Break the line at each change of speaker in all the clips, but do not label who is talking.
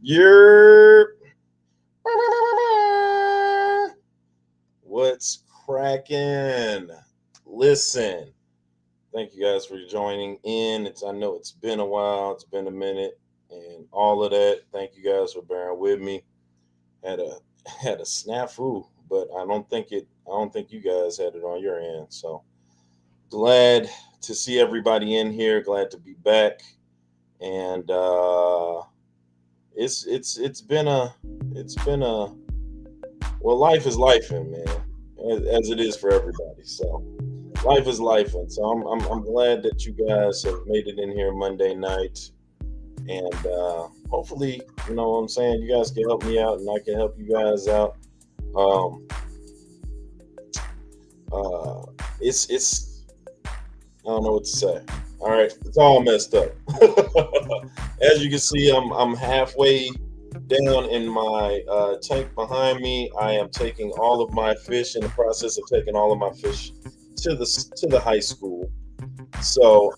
You're what's cracking? Listen, thank you guys for joining in. I know it's been a while, it's been a minute, and all of that. Thank you guys for bearing with me. Had a had a snafu, but I don't think you guys had it on your end. So glad to see everybody in here. Glad to be back, and it's been a well, life is life, man, as it is for everybody. So life is life, and so I'm glad that you guys have made it in here Monday night, and hopefully, you know what I'm saying, you guys can help me out, and I can help you guys out. Um, uh, it's I don't know what to say. All right, it's all messed up. As you can see, I'm halfway down in my tank behind me. I am taking all of my fish in the process of taking all of my fish to the high school. So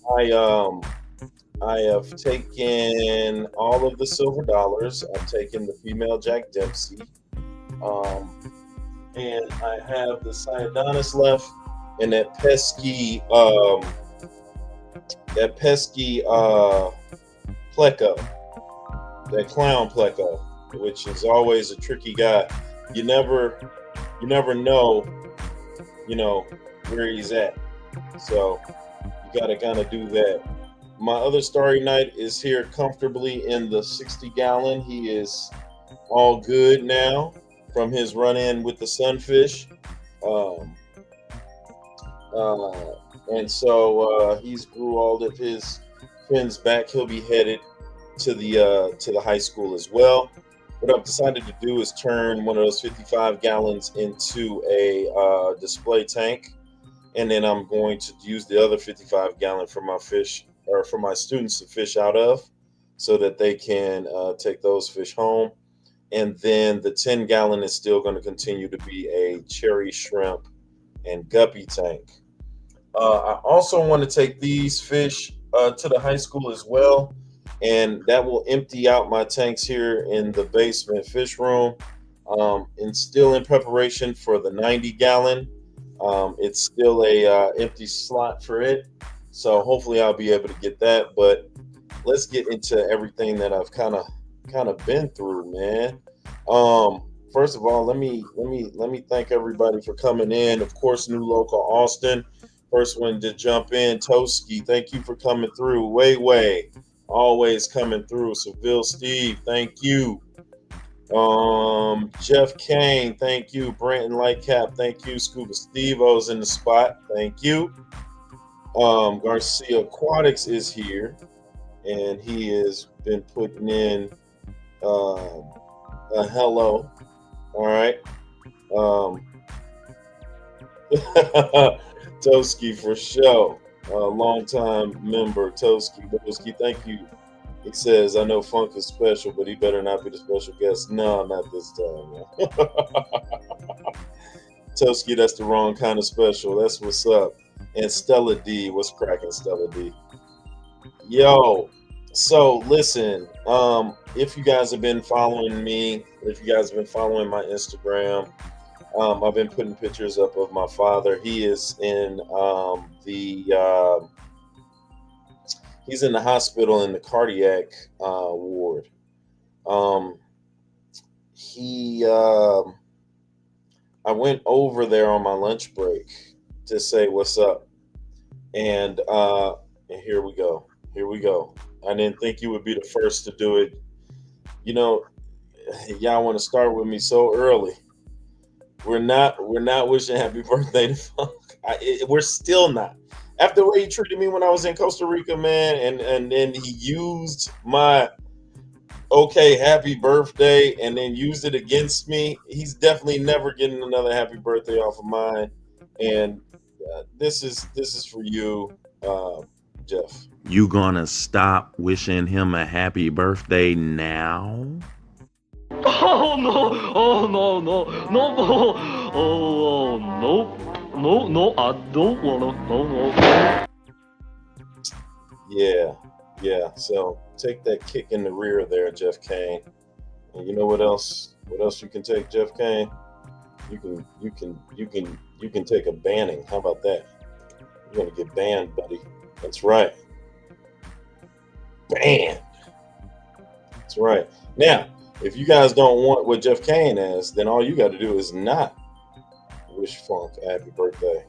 I have taken all of the silver dollars. I've taken the female Jack Dempsey, um, and I have the Cyodonis left, and that pesky pleco, that clown pleco, which is always a tricky guy. You never you never know, you know, where he's at. So you gotta kinda do that. My other Starry Night is here comfortably in the 60 gallon. He is all good now from his run in with the sunfish. Um, uh, and so he's grew all of his fins back. He'll be headed to the high school as well. What I've decided to do is turn one of those 55 gallons into a display tank, and then I'm going to use the other 55 gallon for my fish or for my students to fish out of, so that they can take those fish home. And then the 10 gallon is still going to continue to be a cherry shrimp and guppy tank. I also want to take these fish to the high school as well, and that will empty out my tanks here in the basement fish room. And still in preparation for the 90 gallon. It's still a empty slot for it, so hopefully I'll be able to get that. But let's get into everything that I've kind of been through, man. First of all, let me thank everybody for coming in. Of course, new local Austin. First one to jump in, Toski. Thank you for coming through. Way, always coming through. Seville Steve, thank you. Jeff Kane, thank you. Brenton Lightcap, thank you. Scuba Steve O's in the spot, thank you. Garcia Aquatics is here, and he has been putting in a hello. All right. Um, Toski for sure. Long time member Toski. Toski, thank you. He says, I know Funk is special, but he better not be the special guest. No, not this time, man. Toski, that's the wrong kind of special. That's what's up. And Stella D, what's cracking, Stella D? Yo, so listen, if you guys have been following me, if you guys have been following my Instagram, I've been putting pictures up of my father. He is in he's in the hospital in the cardiac ward. Um, he I went over there on my lunch break to say what's up, and here we go. Here we go. I didn't think you would be the first to do it. You know, y'all want to start with me so early. We're not wishing happy birthday to Funk. We're still not. After the way he treated me when I was in Costa Rica, man, and then he used my okay happy birthday and then used it against me. He's definitely never getting another happy birthday off of mine. And this is for you, Jeff.
You gonna stop wishing him a happy birthday now?
Oh no! Oh no! No! No! Oh no! No! No! I don't wanna. No! No!
Yeah, yeah. So take that kick in the rear there, Jeff Kane. And you know what else? What else you can take, Jeff Kane? You can take a banning. How about that? You're gonna get banned, buddy. That's right. Banned. That's right. Now, if you guys don't want what Jeff Kane has, then all you got to do is not wish Funk a happy birthday.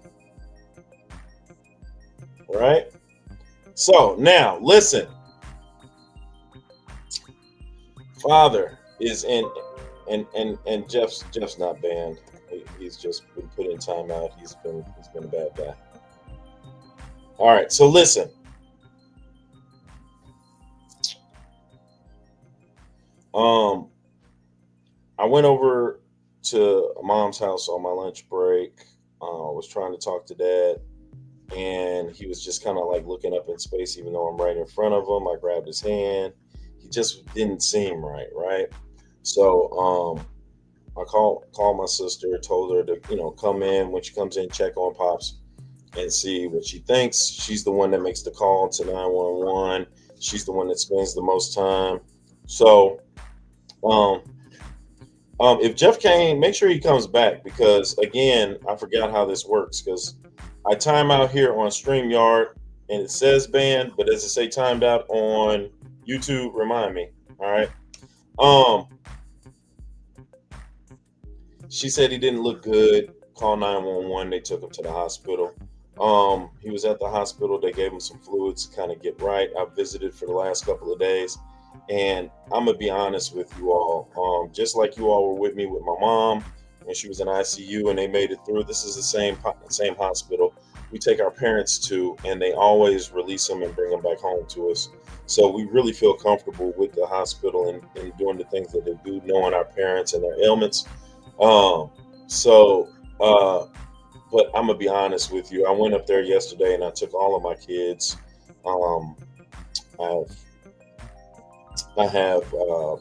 Right? So now listen. Father is in and Jeff's not banned. He's just been put in timeout. He's been a bad guy. All right, so listen. I went over to mom's house on my lunch break. Was trying to talk to dad, and he was just kind of like looking up in space, even though I'm right in front of him. I grabbed his hand. He just didn't seem right, right? So I called my sister, told her to come in. When she comes in, check on Pops and see what she thinks. She's the one that makes the call to 911. She's the one that spends the most time. So if Jeff Kane, make sure he comes back, because again, I forgot how this works, because I time out here on StreamYard and it says banned, but does it say timed out on YouTube? Remind me. All right. She said he didn't look good. Call 911. They took him to the hospital. He was at the hospital. They gave him some fluids to kind of get right. I visited for the last couple of days, and I'm gonna be honest with you all. Just like you all were with me with my mom when she was in ICU and they made it through. This is the same hospital we take our parents to, and they always release them and bring them back home to us. So we really feel comfortable with the hospital and doing the things that they do, knowing our parents and their ailments. But I'm gonna be honest with you. I went up there yesterday and I took all of my kids. I have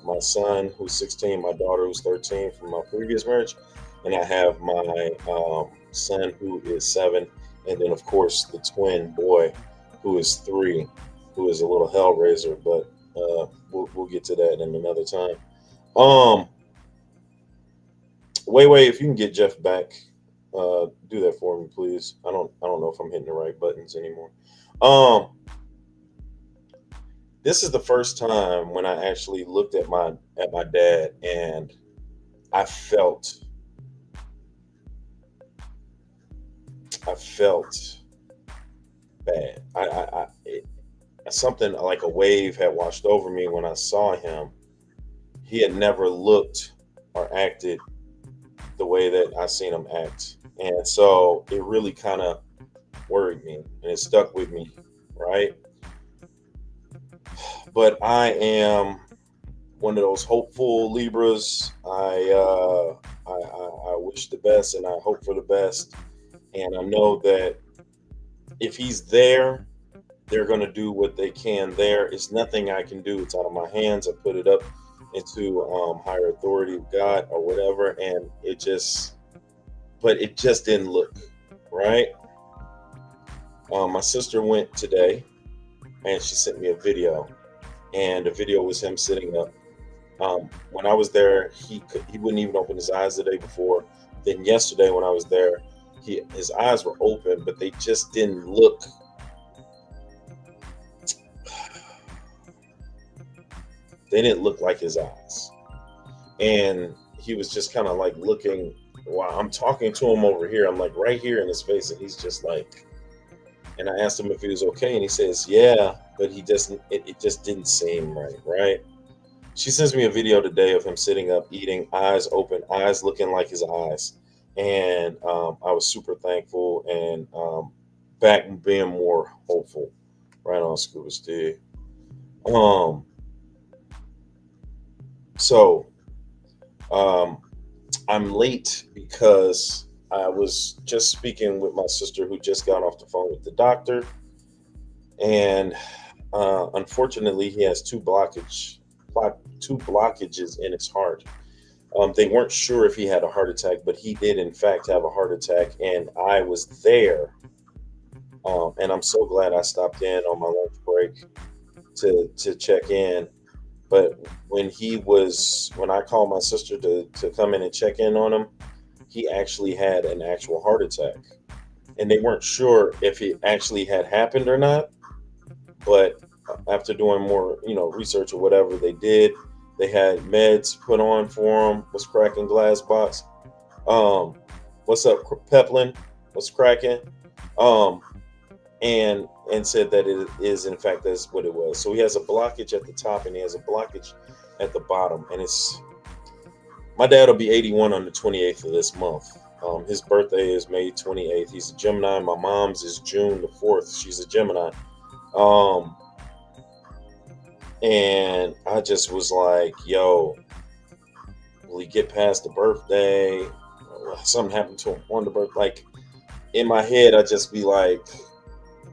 my son who's 16, my daughter who's 13 from my previous marriage, and I have my son who is 7, and then of course the twin boy who is 3, who is a little hellraiser. But we'll get to that in another time. Wait, if you can get Jeff back, do that for me, please. I don't know if I'm hitting the right buttons anymore. This is the first time when I actually looked at my dad and I felt bad. Something like a wave had washed over me when I saw him. He had never looked or acted the way that I seen him act, and so it really kind of worried me and it stuck with me, right? But I am one of those hopeful Libras. I wish the best and I hope for the best, and I know that if he's there, they're going to do what they can there. It's nothing I can do. It's out of my hands. I put it up into higher authority of God or whatever, and it just didn't look right. My sister went today and she sent me a video, and the video was him sitting up. When I was there, he wouldn't even open his eyes the day before. Then yesterday when I was there, his eyes were open, but they just didn't look. They didn't look like his eyes. And he was just kind of like looking, while I'm talking to him over here. I'm like right here in his face, and he's just like, and I asked him if he was okay, and he says, yeah, but it just didn't seem right? She sends me a video today of him sitting up, eating, eyes open, eyes looking like his eyes. And I was super thankful and back being more hopeful. Right on, Scuba Steve. So I'm late because I was just speaking with my sister who just got off the phone with the doctor, and unfortunately he has two blockages in his heart. They weren't sure if he had a heart attack, but he did in fact have a heart attack, and I was there, and I'm so glad I stopped in on my lunch break to check in. But when I called my sister to come in and check in on him, he actually had an actual heart attack. And they weren't sure if it actually had happened or not. But after doing more, research or whatever they did, they had meds put on for him. Was cracking glass box. Um, what's up, Peplin? What's cracking? Um, and said that it is in fact that's what it was. So he has a blockage at the top and he has a blockage at the bottom, and it's my dad will be 81 on the 28th of this month. His birthday is May 28th. He's a Gemini. My mom's is June the 4th. She's a Gemini. Um, and I just was like, yo, will he get past the birthday? Something happened to him on the birthday. Like in my head, I just be like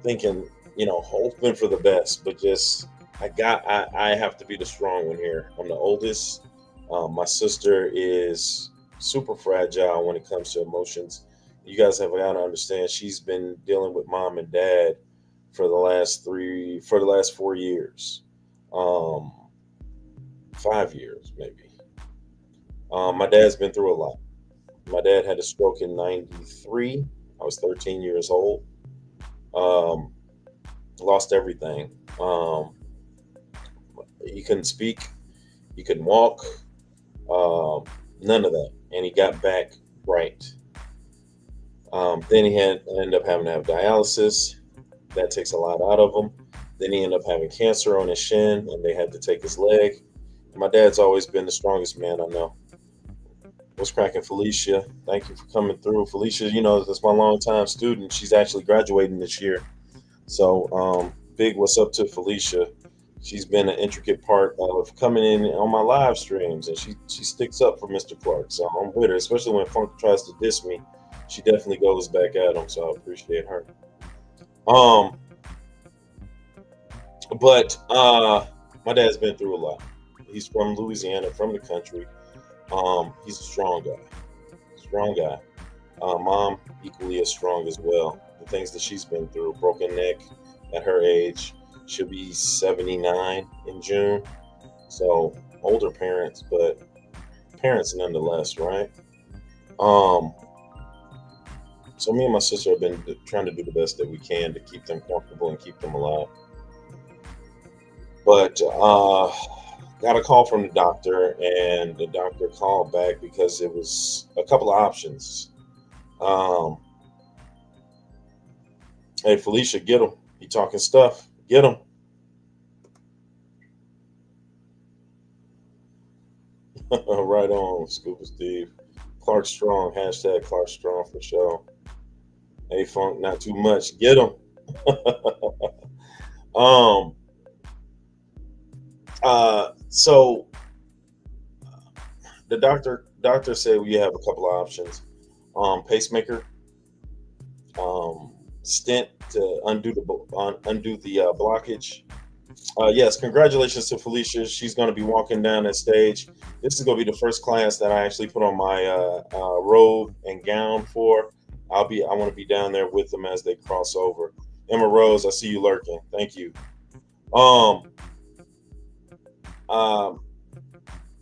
thinking, hoping for the best, but just I have to be the strong one here. I'm the oldest. My sister is super fragile when it comes to emotions. You guys have got to understand she's been dealing with mom and dad for the last 4 years. 5 years maybe. My dad's been through a lot. My dad had a stroke in 93. I was 13 years old. Um, Lost everything. He couldn't speak. He couldn't walk. None of that. And he got back right. Then he ended up having to have dialysis. That takes a lot out of him. Then he ended up having cancer on his shin, and they had to take his leg. And my dad's always been the strongest man I know. What's cracking, Felicia? Thank you for coming through. Felicia, that's my longtime student. She's actually graduating this year. So, big what's up to Felicia. She's been an intricate part of coming in on my live streams, and she sticks up for Mr. Clark. So I'm with her, especially when Funk tries to diss me. She definitely goes back at him, so I appreciate her. But my dad's been through a lot. He's from Louisiana, from the country. He's a strong guy. Strong guy. Mom, equally as strong as well. The things that she's been through, broken neck at her age. She'll be 79 in June. So older parents, but parents nonetheless, right? So me and my sister have been trying to do the best that we can to keep them comfortable and keep them alive. But got a call from the doctor, and the doctor called back because it was a couple of options. Hey, Felicia, get him. He talking stuff. Get him. Right on, Scuba Steve. Clark Strong, hashtag Clark Strong for sure. Hey, Funk, not too much. Get him. So the doctor said we have a couple of options. Pacemaker, stent to undo the blockage. Yes, congratulations to Felicia. She's going to be walking down that stage. This is going to be the first class that I actually put on my robe and gown for. I want to be down there with them as they cross over. Emma Rose, I see you lurking. Thank you.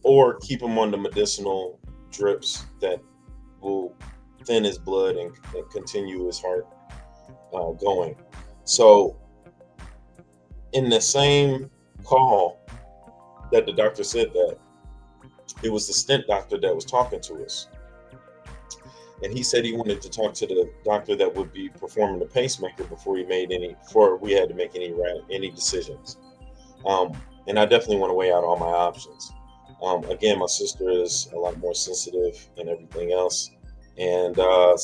Or keep him on the medicinal drips that will thin his blood and continue his heart going. So in the same call that the doctor said that, it was the stent doctor that was talking to us. And he said he wanted to talk to the doctor that would be performing the pacemaker before we had to make any decisions. And I definitely want to weigh out all my options. Again, my sister is a lot more sensitive and everything else. And I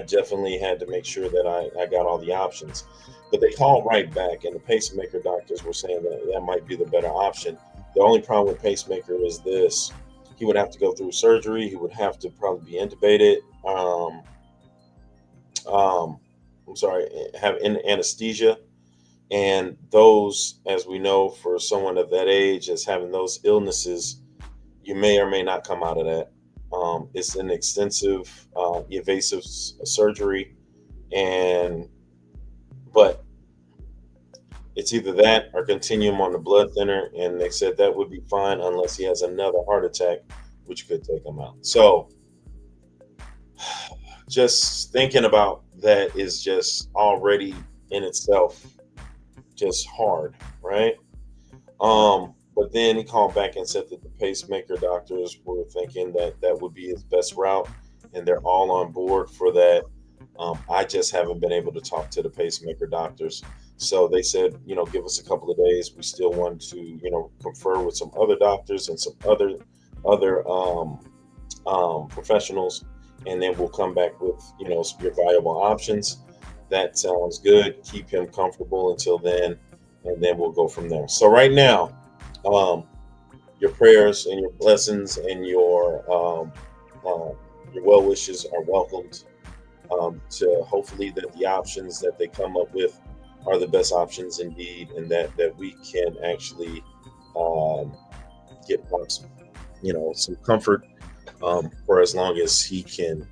definitely had to make sure that I got all the options. But they called right back, and the pacemaker doctors were saying that might be the better option. The only problem with pacemaker is this. He would have to go through surgery. He would have to probably be intubated. Have anesthesia. And those, as we know, for someone of that age, as having those illnesses, you may or may not come out of that. It's an extensive, invasive surgery, but It's either that or continue him on the blood thinner, and they said that would be fine unless he has another heart attack, which could take him out. So just thinking about that is just already in itself just hard, right? But then he called back and said that the pacemaker doctors were thinking that that would be his best route, and they're all on board for that. I just haven't been able to talk to the pacemaker doctors, so they said, give us a couple of days. We still want to, confer with some other doctors and some other professionals, and then we'll come back with, your viable options. That sounds good. Keep him comfortable until then, and then we'll go from there. So right now, um, your prayers and your blessings and your well wishes are welcomed. To hopefully that the options that they come up with are the best options indeed, and that we can actually um, get Pops, some comfort for as long as he can.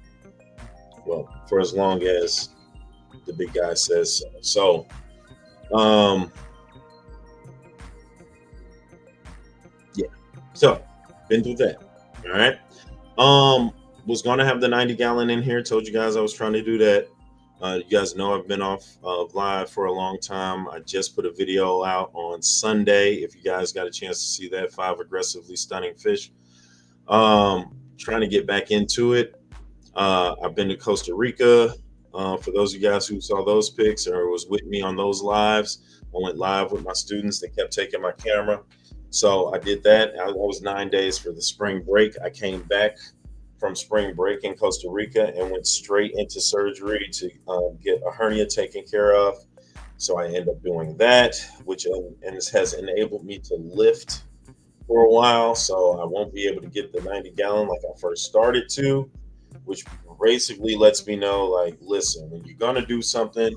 Well, for as long as the big guy says so. Um, yeah. So, been through that. All right. Was gonna have the 90 gallon in here. Told you guys I was trying to do that. You guys know I've been off live for a long time. I just put a video out on Sunday. If you guys got a chance to see that, 5 aggressively stunning fish. Trying to get back into it. I've been to Costa Rica. For those of you guys who saw those pics or was with me on those lives, I went live with my students. They kept taking my camera. So I did that. I was 9 days for the spring break. I came back from spring break in Costa Rica and went straight into surgery to get a hernia taken care of. So I ended up doing that, which and this has enabled me to lift for a while. So I won't be able to get the 90 gallon like I first started to, which basically lets me know, like, listen, when you're going to do something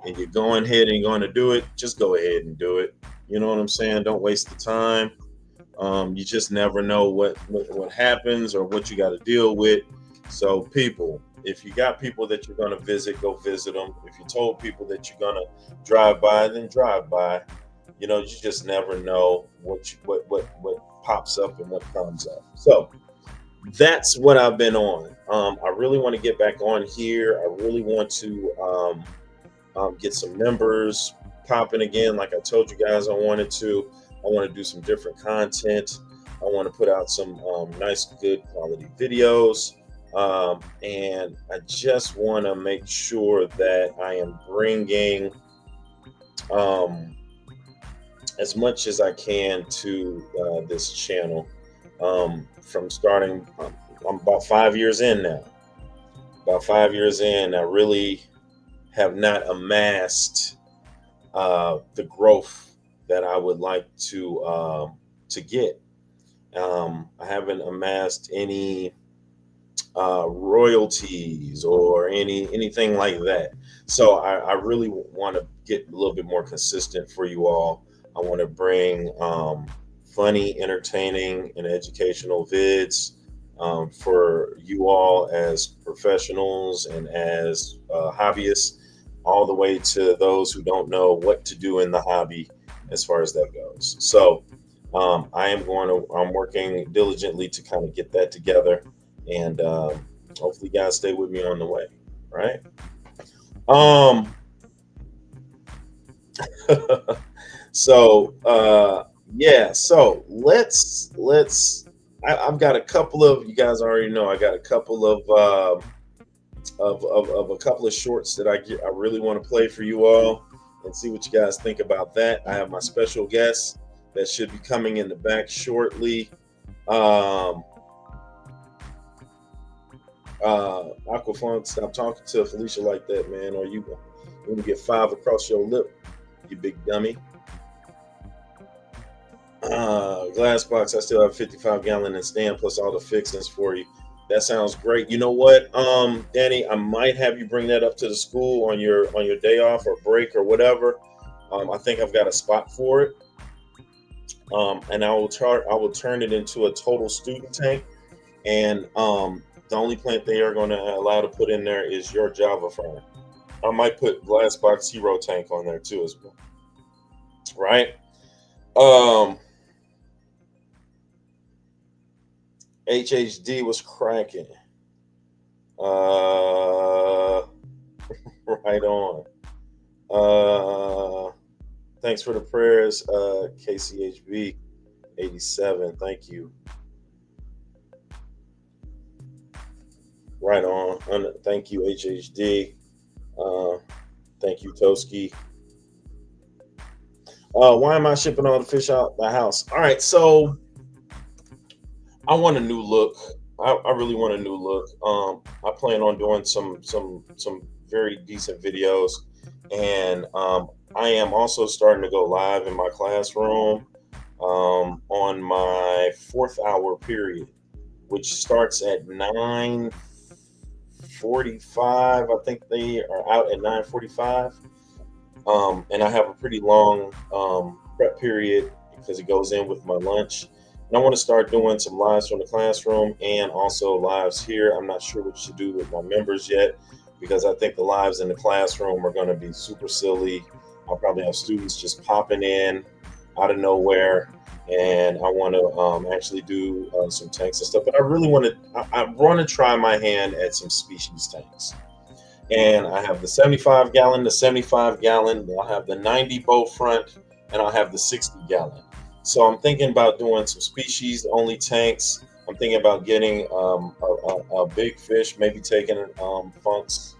and you're going ahead and you're going to do it, just go ahead and do it. You know what I'm saying? Don't waste the time. You just never know what happens or what you got to deal with. So people, if you got people that you're going to visit, go visit them. If you told people that you're going to drive by, then drive by. You just never know what pops up and what comes up. So that's what I've been on. I really want to get back on here. I really want to get some members popping again. Like I told you guys I wanted to. I want to do some different content. I want to put out some nice, good quality videos. And I just want to make sure that I am bringing as much as I can to this channel. From starting, I'm about 5 years in now. About 5 years in, I really have not amassed the growth that I would like to get. I haven't amassed any royalties or anything like that. So I really want to get a little bit more consistent for you all. I want to bring funny, entertaining, and educational vids for you all as professionals and as hobbyists, all the way to those who don't know what to do in the hobby as far as that goes. So I'm working diligently to kind of get that together, and hopefully you guys stay with me on the way, right? So yeah, so let's I've got a couple of, you guys already know, I got a couple of a couple of shorts that I really want to play for you all and see what you guys think about that. I have my special guest that should be coming in the back shortly. Aquafunk, stop talking to Felicia like that, man, or you gonna get 5 across your lip, you big dummy. Glass box, I still have 55 gallon and stand plus all the fixings for you. That sounds great. You know what, Danny, I might have you bring that up to the school on your day off or break or whatever. I think I've got a spot for it. And I will turn it into a total student tank. And the only plant they are going to allow to put in there is your Java fern. I might put glass box hero tank on there too as well. right? HHD was cracking. Right on. Thanks for the prayers, KCHB 87. Thank you. Right on. Thank you, HHD. Thank you, Toski. Why am I shipping all the fish out the house? All right, so I want a new look. I really want a new look. I plan on doing some very decent videos, and I am also starting to go live in my classroom on my 4th hour period, which starts at 9:45. I think they are out at 9:45. And I have a pretty long prep period because it goes in with my lunch. And I want to start doing some lives from the classroom and also lives here. I'm not sure what to do with my members yet because I think the lives in the classroom are going to be super silly. I'll probably have students just popping in out of nowhere, and I want to actually do some tanks and stuff. But I really want to try my hand at some species tanks. And I have the 75 gallon, the 75 gallon, I'll have the 90 bow front, and I'll have the 60 gallon. So I'm thinking about doing some species only tanks. I'm thinking about getting a big fish, maybe taking Funk's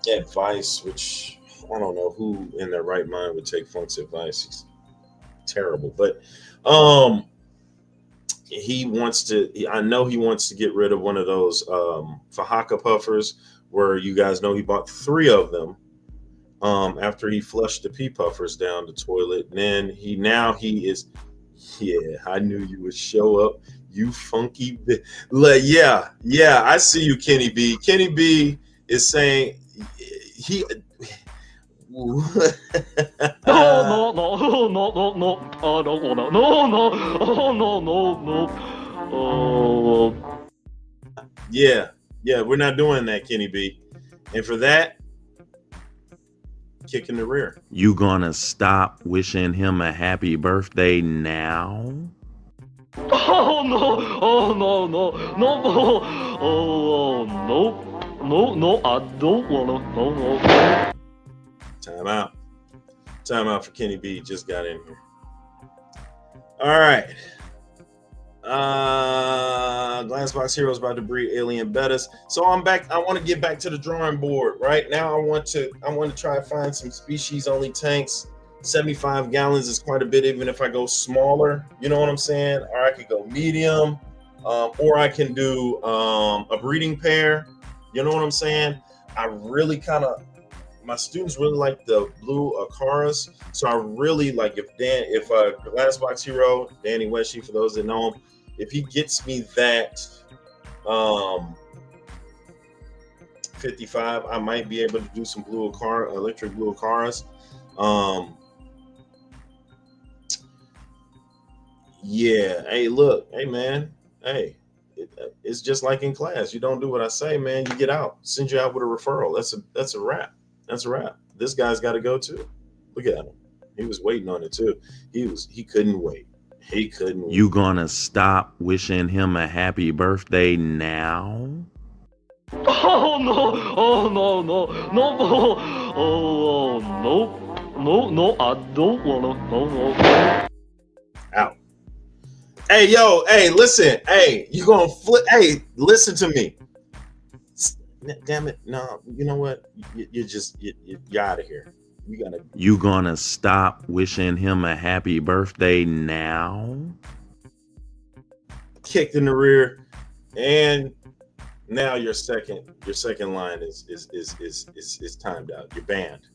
advice, which I don't know who in their right mind would take Funk's advice. He's terrible, but I know he wants to get rid of one of those Fahaka puffers where you guys know he bought 3 of them after he flushed the pea puffers down the toilet. And then he is, yeah, I knew you would show up, you funky yeah, I see you, Kenny B. Kenny B is saying he
No, no, no, no, no, no, no, no, no, no, no, no, no.
Yeah, we're not doing that, Kenny B. And for that, kick in the rear.
You gonna stop wishing him a happy birthday now?
Oh no, oh no, no, no, oh no, no, I don't wanna, no.
Time out for Kenny B. Just got in here. All right. Glassbox Heroes about to breed alien bettas. So I'm back. I want to get back to the drawing board. Right now, I want to try to find some species only tanks. 75 gallons is quite a bit, even if I go smaller. You know what I'm saying? Or I could go medium, or I can do a breeding pair. You know what I'm saying? I really my students really like the blue Acaras, so I really like if Glassbox Hero, Danny Weshy, for those that know him, if he gets me that 55, I might be able to do some electric blue Acaras. Yeah. Hey, look. Hey, man. Hey, it's just like in class. You don't do what I say, man. You get out. Send you out with a referral. That's a wrap. That's a wrap. This guy's got to go too. Look at him. He was waiting on it too. He couldn't wait. He couldn't wait.
You gonna stop wishing him a happy birthday now?
Oh no, oh no, no, no, oh no, I don't wanna, no.
Out. Hey, yo, hey, listen. Hey, you gonna flip? Hey, listen to me. Damn it. No, you know what? You're out of here.
You gonna stop wishing him a happy birthday now?
Kicked in the rear, and now your second line is timed out. You're banned.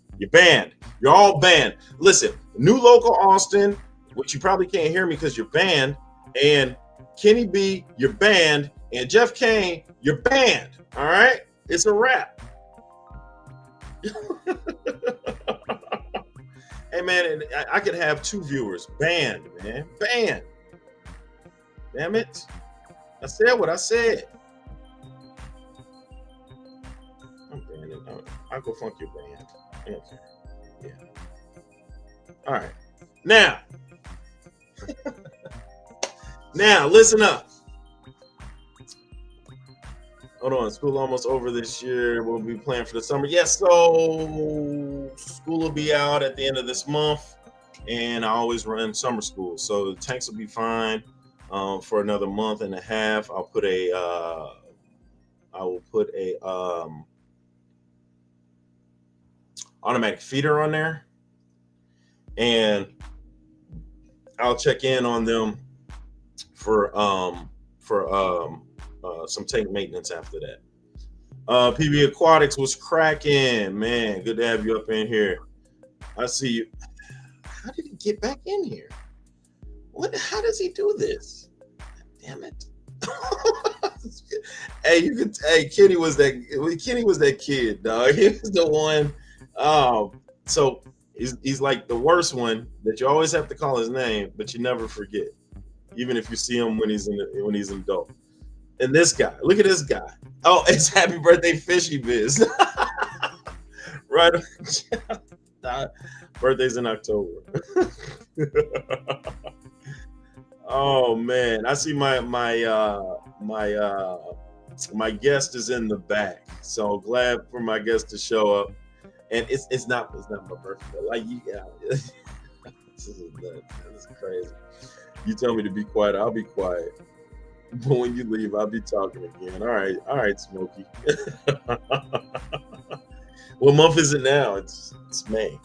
You're all banned. Listen, New Local Austin, which you probably can't hear me because you're banned, and Kenny B, you're banned, and Jeff Kane, you're banned. All right, it's a wrap. Hey man, I could have 2 viewers banned, man, banned. Damn it! I said what I said. I'm banning. I'll go funk your band. I don't care. Yeah. All right. Now, listen up. Hold on. School almost over this year. We'll be planning for the summer. Yes. So school will be out at the end of this month, and I always run summer school, so the tanks will be fine for another month and a half. I will put a automatic feeder on there, and I'll check in on them for some tank maintenance after that. PB Aquatics was cracking, man. Good to have you up in here. I see you. How did he get back in here? What? How does he do this? Damn it! Hey, Kenny was that kid, dog. He was the one. So he's like the worst one that you always have to call his name, but you never forget, even if you see him when he's an adult. And this guy, look at this guy. Oh, it's happy birthday, Fishy Biz. Right. Birthday's in October. Oh man, I see my guest is in the back. So glad for my guest to show up. And it's not my birthday. Like this is nuts. This is crazy. You tell me to be quiet, I'll be quiet. But when you leave, I'll be talking again. All right, Smokey. What month is it now? It's May.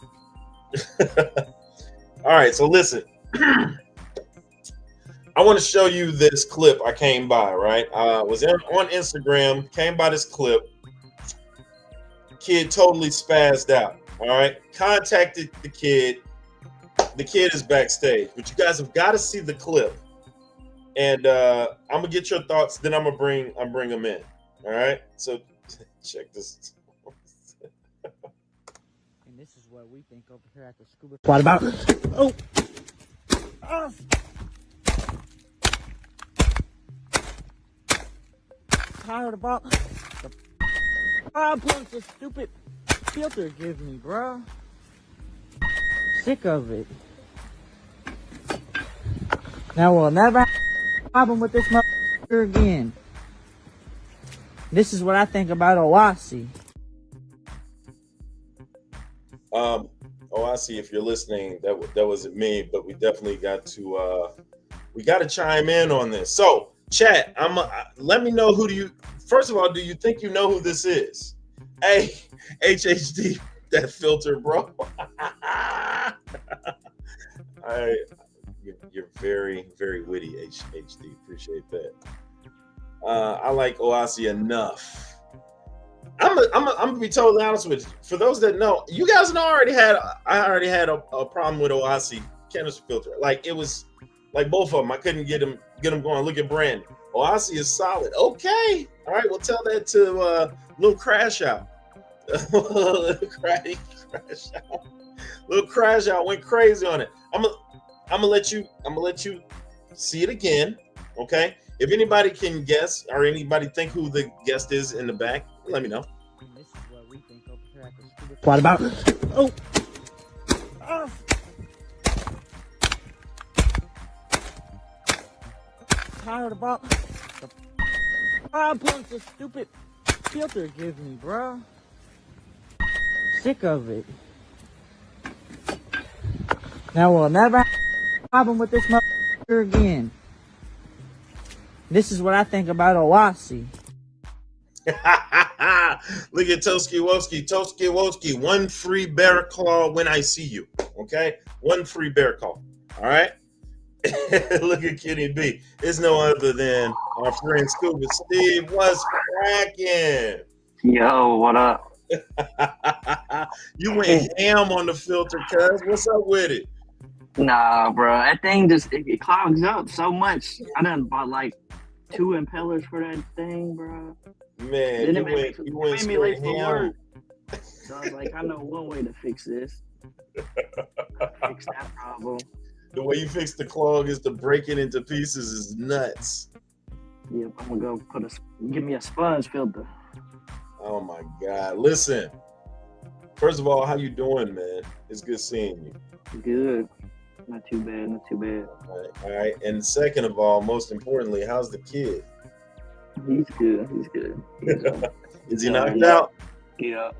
All right, so listen. I want to show you this clip I came by, right? Was on Instagram, came by this clip. Kid totally spazzed out, all right? Contacted the kid. The kid is backstage, but you guys have got to see the clip. And I'm gonna get your thoughts. Then I'm gonna bring them in. All right. So check this.
And this is what we think over here at the scuba. What about? Oh. Tired about the problems the stupid filter gives me, bro. Sick of it. Now we'll never have a problem with this motherfucker again. This is what I think about Owasi.
Owasi, if you're listening, that wasn't me, but we definitely got to chime in on this. So, chat, let me know first of all, do you think you know who this is? Hey, HHD, that filter, bro. You're very, very witty, HHD. Appreciate that. I like Owasi enough. I'm gonna be totally honest with you. For those that know, you guys know I already had a problem with Owasi canister filter. Like it was like both of them. I couldn't get them going. Look at Brandon. Owasi is solid. Okay. All right. We'll tell that to Little Crash Out. Little Crash Out went crazy on it. I'm gonna let you see it again. Okay. If anybody can guess or anybody think who the guest is in the back, let me know.
And this is what we think over here at the scuba. What about? Oh. Tired about the problems the stupid filter gives me, bro. Sick of it. Now we'll never have a problem with this motherfucker again. This is what I think about Owasi.
Look at Toski Woski. One free bear claw when I see you. Okay? One free bear claw. All right? Look at Kitty B. It's no other than our friend Scuba Steve. What's cracking?
Yo, what up?
You went ham on the filter, cuz. What's up with it?
Nah, bro. That thing it clogs up so much. I done bought like 2 impellers for that thing, bro.
Man, you went
made me late
straight
for
ham.
work. So I was like, I know one way to fix this. Fix that problem.
The way you fix the clog is to break it into pieces is nuts.
Yep, I'm gonna go give me a sponge filter.
Oh my God. Listen. First of all, how you doing, man? It's good seeing you.
Good. Not too bad. Not too bad.
All right. And second of all, most importantly, how's the kid?
He's good. He's good.
Is he knocked out?
Yeah.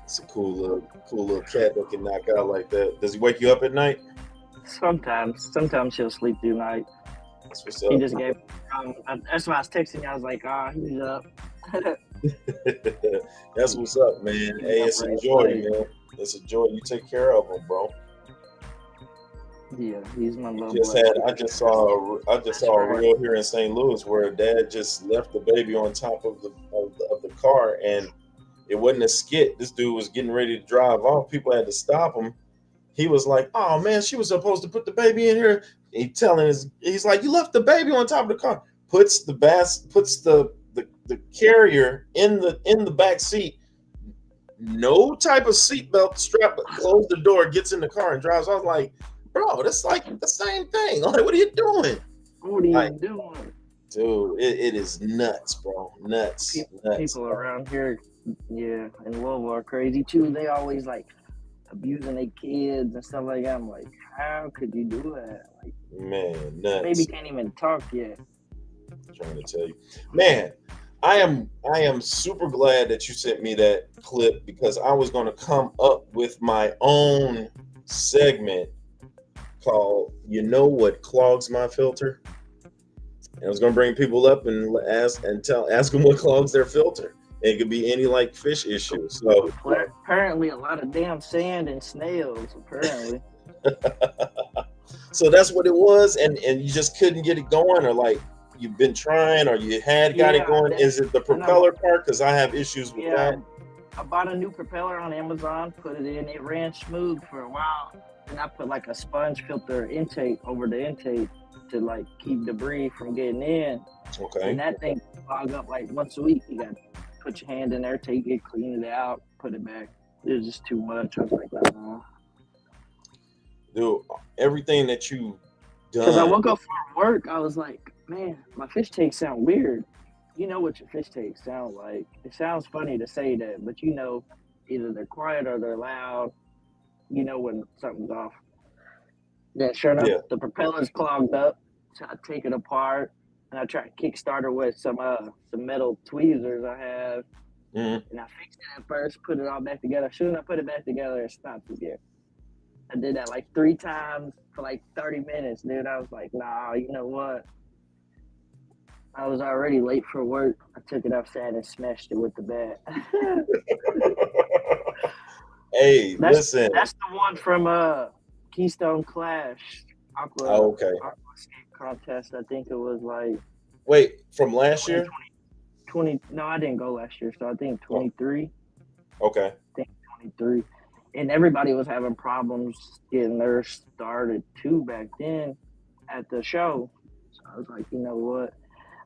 It's a cool little cat that can knock out like that. Does he wake you up at night?
Sometimes he'll sleep through the night.
That's what's up.
He just gave. That's why I was texting you. I was like, he's up.
That's what's up, man. Hey, it's a joy, man. It's a joy. You take care of him, bro.
Yeah, he's my little
Just
boy.
I just saw a reel here in St. Louis where a dad just left the baby on top of the car, and it wasn't a skit. This dude was getting ready to drive off. People had to stop him. He was like, "Oh man, she was supposed to put the baby in here." He's like, "You left the baby on top of the car." Puts the carrier in the back seat. No type of seatbelt strap, but closed the door, gets in the car and drives. I was like, bro, that's like the same thing. Like, what are you doing?
What are you doing?
Dude, it is nuts, bro. Nuts.
People around here, yeah, in Louisville are crazy too. They always like abusing their kids and stuff like that. I'm like, how could you do that? Like,
man, nuts.
Baby can't even talk yet.
I'm trying to tell you, man. I am super glad that you sent me that clip, because I was going to come up with my own segment called "You Know What Clogs My Filter?" And I was going to bring people up and ask them what clogs their filter. And it could be any like fish issue. So
apparently a lot of damn sand and snails. Apparently.
So that's what it was, and you just couldn't get it going, or like you've been trying, or you had got it going. Is it the propeller part? Because I have issues with that.
I bought a new propeller on Amazon, put it in, it ran smooth for a while, and I put like a sponge filter intake over the intake to like keep debris from getting in.
Okay.
And that thing clog up like once a week. You got to put your hand in there, take it, clean it out, put it back. It was just too much. I was like, nah.
Dude, everything that you done.
Because I woke up from work, I was like, man, my fish takes sound weird. You know what your fish takes sound like. It sounds funny to say that, but you know, either they're quiet or they're loud. You know when something's off. Yeah, sure enough, the propeller's clogged up. So I take it apart and I try to kickstart her with some metal tweezers I have.
Mm-hmm.
And I fixed it at first, put it all back together. As soon as I put it back together, it stopped again. I did that like 3 times for like 30 minutes, dude. I was like, nah, you know what? I was already late for work. I took it outside and smashed it with the bat.
Hey, listen.
That's the one from Keystone Clash.
Okay.
Aquascape contest. I think it was like.
Wait, from last year?
20. No, I didn't go last year. So I think 23.
Okay.
I think 23. And everybody was having problems getting theirs started too back then at the show. So I was like, you know what?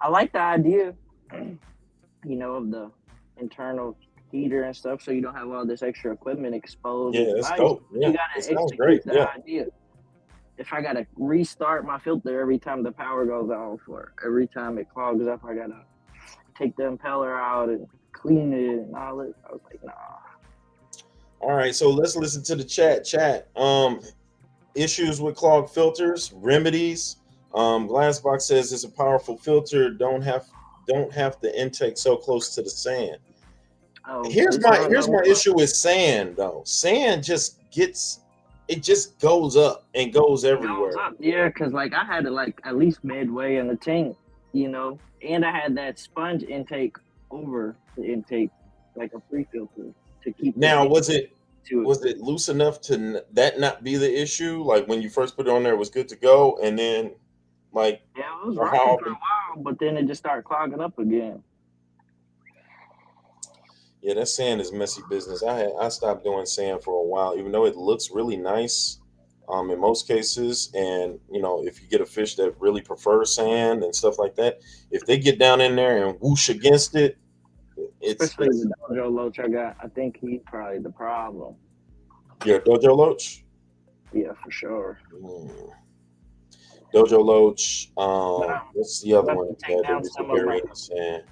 I like the idea, you know, of the internal heater and stuff, so you don't have all this extra equipment exposed.
Yeah, that's dope. Yeah,
you gotta execute the idea. If I gotta restart my filter every time the power goes off, or every time it clogs up, I gotta take the impeller out and clean it and all it. I was like, nah.
All right, so let's listen to the chat. Issues with clogged filters, remedies. Glassbox says it's a powerful filter. Don't have the intake so close to the sand.
Oh,
here's my issue with sand though. Sand just goes up and goes everywhere.
Yeah, because like I had it like at least midway in the tank, you know, and I had that sponge intake over the intake, like a free filter to keep.
Now, was it loose enough to that not be the issue? Like when you first put it on there, it was good to go, and then like
it was rocking for a while, but then it just started clogging up again.
Yeah, that sand is messy business. I stopped doing sand for a while, even though it looks really nice in most cases. And you know, if you get a fish that really prefers sand and stuff like that, if they get down in there and whoosh against it,
especially the Dojo Loach I got, I think he's probably the problem.
Yeah, Dojo Loach?
Yeah, for sure.
Dojo Loach. What's the other one that was buried in the sand?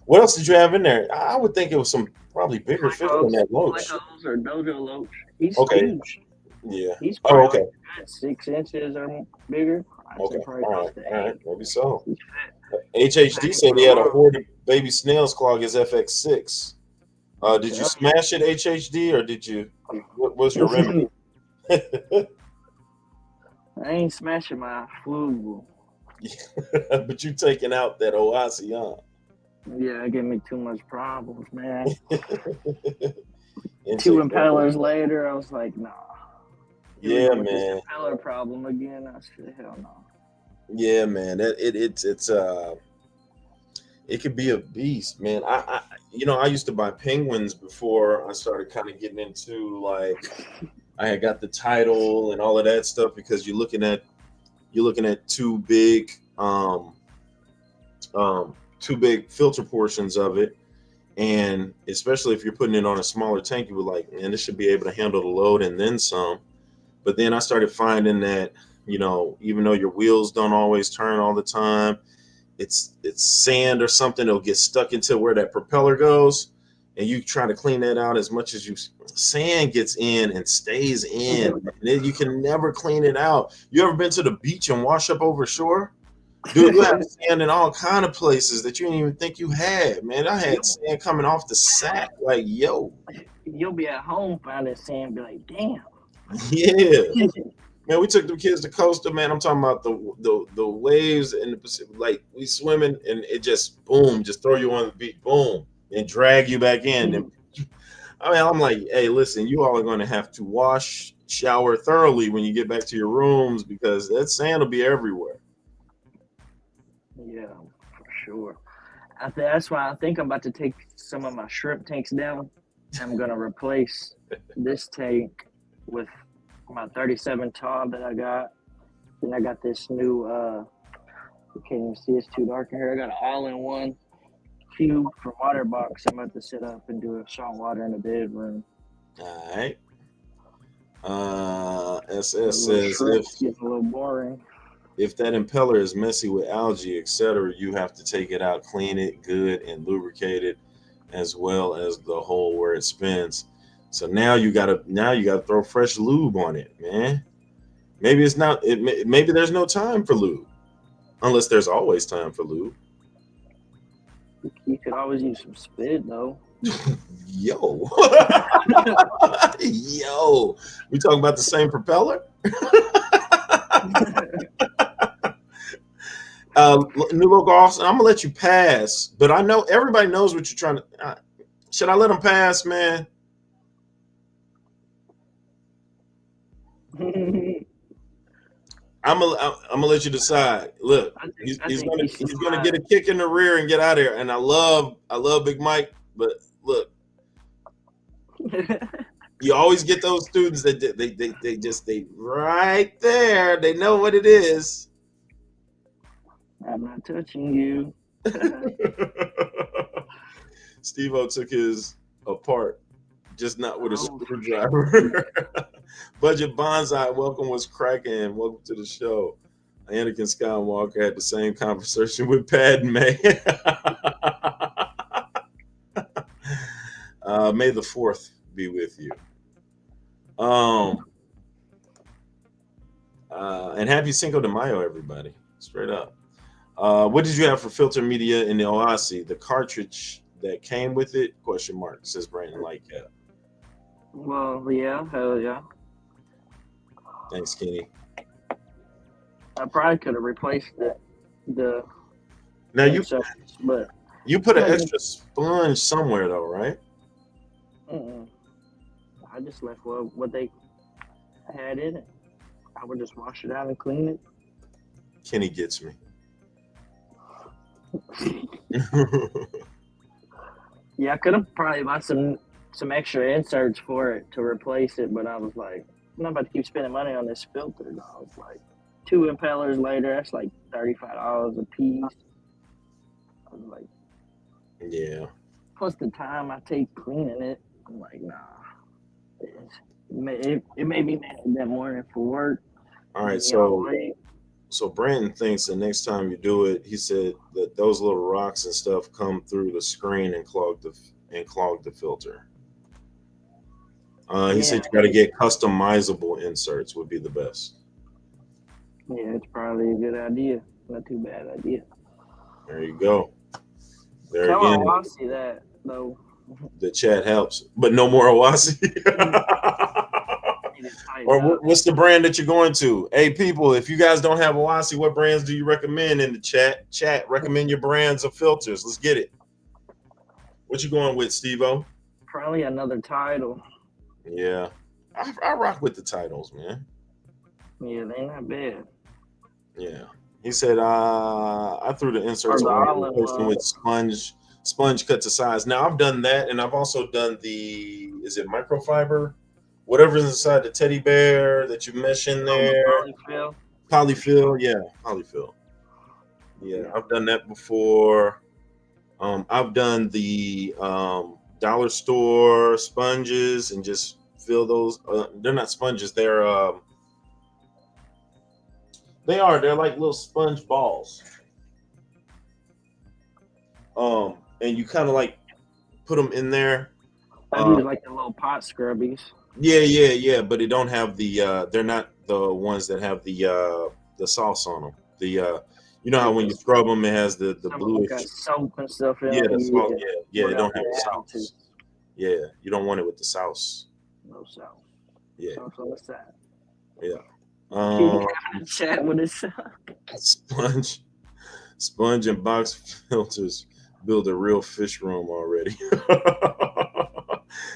What else did you have in there? I would think it was some probably bigger fish than that Loach.
Or Dojo Loach. He's
Okay.
huge.
Yeah.
He's
Oh,
probably
okay.
like 6 inches or bigger. I'd say
Okay.
probably
All
close
right.
to
All right.
8.
Maybe so.
He's
HHD
fat
said
for
he
a
had a
mom.
horde of baby snails clog his FX6. Did you
Yep.
smash it, HHD, or did you? What was your remedy?
I ain't smashing my flu.
But you taking out that Oasi, huh?
Yeah, it gave me too much problems, man.
And
2
take that.
impellers later, I was like, nah. Here we
Yeah,
go with this
man.
impeller problem again. I said, hell no.
Yeah, man. It could be a beast, man. I used to buy penguins before I started kind of getting into, like, I had got the title and all of that stuff, because you're looking at two big filter portions of it, and especially if you're putting it on a smaller tank, you were like, man, this should be able to handle the load and then some. But then I started finding that, even though your wheels don't always turn all the time, it's sand or something, it'll get stuck into where that propeller goes, and you try to clean that out as much as sand gets in and stays in, and then you can never clean it out. You ever been to the beach and wash up over shore? Dude, you have sand in all kind of places that you didn't even think you had, man. I had sand coming off the sack, like, yo.
You'll be at home finding sand and be like, damn.
Yeah. Man, we took the kids to Costa, man. I'm talking about the waves in the Pacific. Like, we swimming and it just boom, just throw you on the beach, boom, and drag you back in. And I mean, I'm like, hey, listen, you all are going to have to wash, shower thoroughly when you get back to your rooms, because that sand will be everywhere.
Yeah, for sure. That's why I think I'm about to take some of my shrimp tanks down. I'm going to replace this tank with my 37 Taub that I got. Then I got this new, you can't even see, it's too dark in here. I got an all-in-one cube for water box. I'm about to sit up and do a salt water in the bedroom.
All right. SS says,
Shrimp's getting a little boring.
if that impeller is messy with algae, etc., you have to take it out, clean it good, and lubricate it, as well as the hole where it spins. So now you gotta throw fresh lube on it, man. Maybe it's not. Maybe there's no time for lube, unless there's always time for lube.
You could always use some spit though.
Yo, yo, we talking about the same propeller? New logo Austin, I'm gonna let you pass, but I know everybody knows what you're trying to. Should I let him pass, man? I'm gonna let you decide. Look, he's gonna get a kick in the rear and get out of here. And I love Big Mike, but look, you always get those students that they right there. They know what it is.
I'm not touching you.
Steve-O took his apart, just not with a screwdriver. Budget Bonsai, welcome, was cracking. Welcome to the show. Anakin Skywalker had the same conversation with Padme. May the 4th be with you. And happy Cinco de Mayo, everybody. Straight up. What did you have for filter media in the Oasi? The cartridge that came with it? ? Says Brandon Lightcap.
Well, yeah, hell yeah.
Thanks, Kenny.
I probably could have replaced the
Now
but
you put an extra sponge somewhere though, right?
I just left what they had in it. I would just wash it out and clean it.
Kenny gets me.
Yeah, I could have probably bought some extra inserts for it to replace it, but I was like, I'm not about to keep spending money on this filter. No, I was like, 2 impellers later, that's like $35 a piece. I was like,
yeah.
Plus the time I take cleaning it, I'm like, nah. It made me mad that morning for work.
All right, so Brandon thinks the next time you do it, he said that those little rocks and stuff come through the screen and clog the filter. He said you got to get customizable inserts would be the best.
Yeah, it's probably a good idea. Not too bad idea.
There you go. There
Tell
again,
Awasi that though.
the chat helps, but no more Awasi. Or what's the brand that you're going to? Hey, people, if you guys don't have Awasi, what brands do you recommend in the chat? Chat, recommend your brands of filters. Let's get it. What you going with, Steve-O?
Probably another title.
Yeah, I rock with the titles, man.
Yeah, they ain't not bad.
Yeah, he said I threw the inserts
Or the
away
all-in-one.
with sponge cut to size. Now I've done that, and I've also done is it microfiber, whatever's inside the teddy bear that you mesh in there. Polyfill, yeah, polyfill. Yeah, I've done that before. I've done the dollar store sponges and just fill those. They're not sponges. They're like little sponge balls. And you kind of like put them in there.
I use like the little pot scrubbies.
Yeah. But it don't have the. They're not the ones that have the sauce on them. You know how when you scrub them, it has the bluish.
Got soap and stuff in
Yeah,
it.
the sauce. Yeah. It don't have the sauce. Yeah, you don't want it with the sauce.
No sauce.
Yeah.
Sauce on the side.
Yeah.
Chat with his
sponge and box filters build a real fish room already.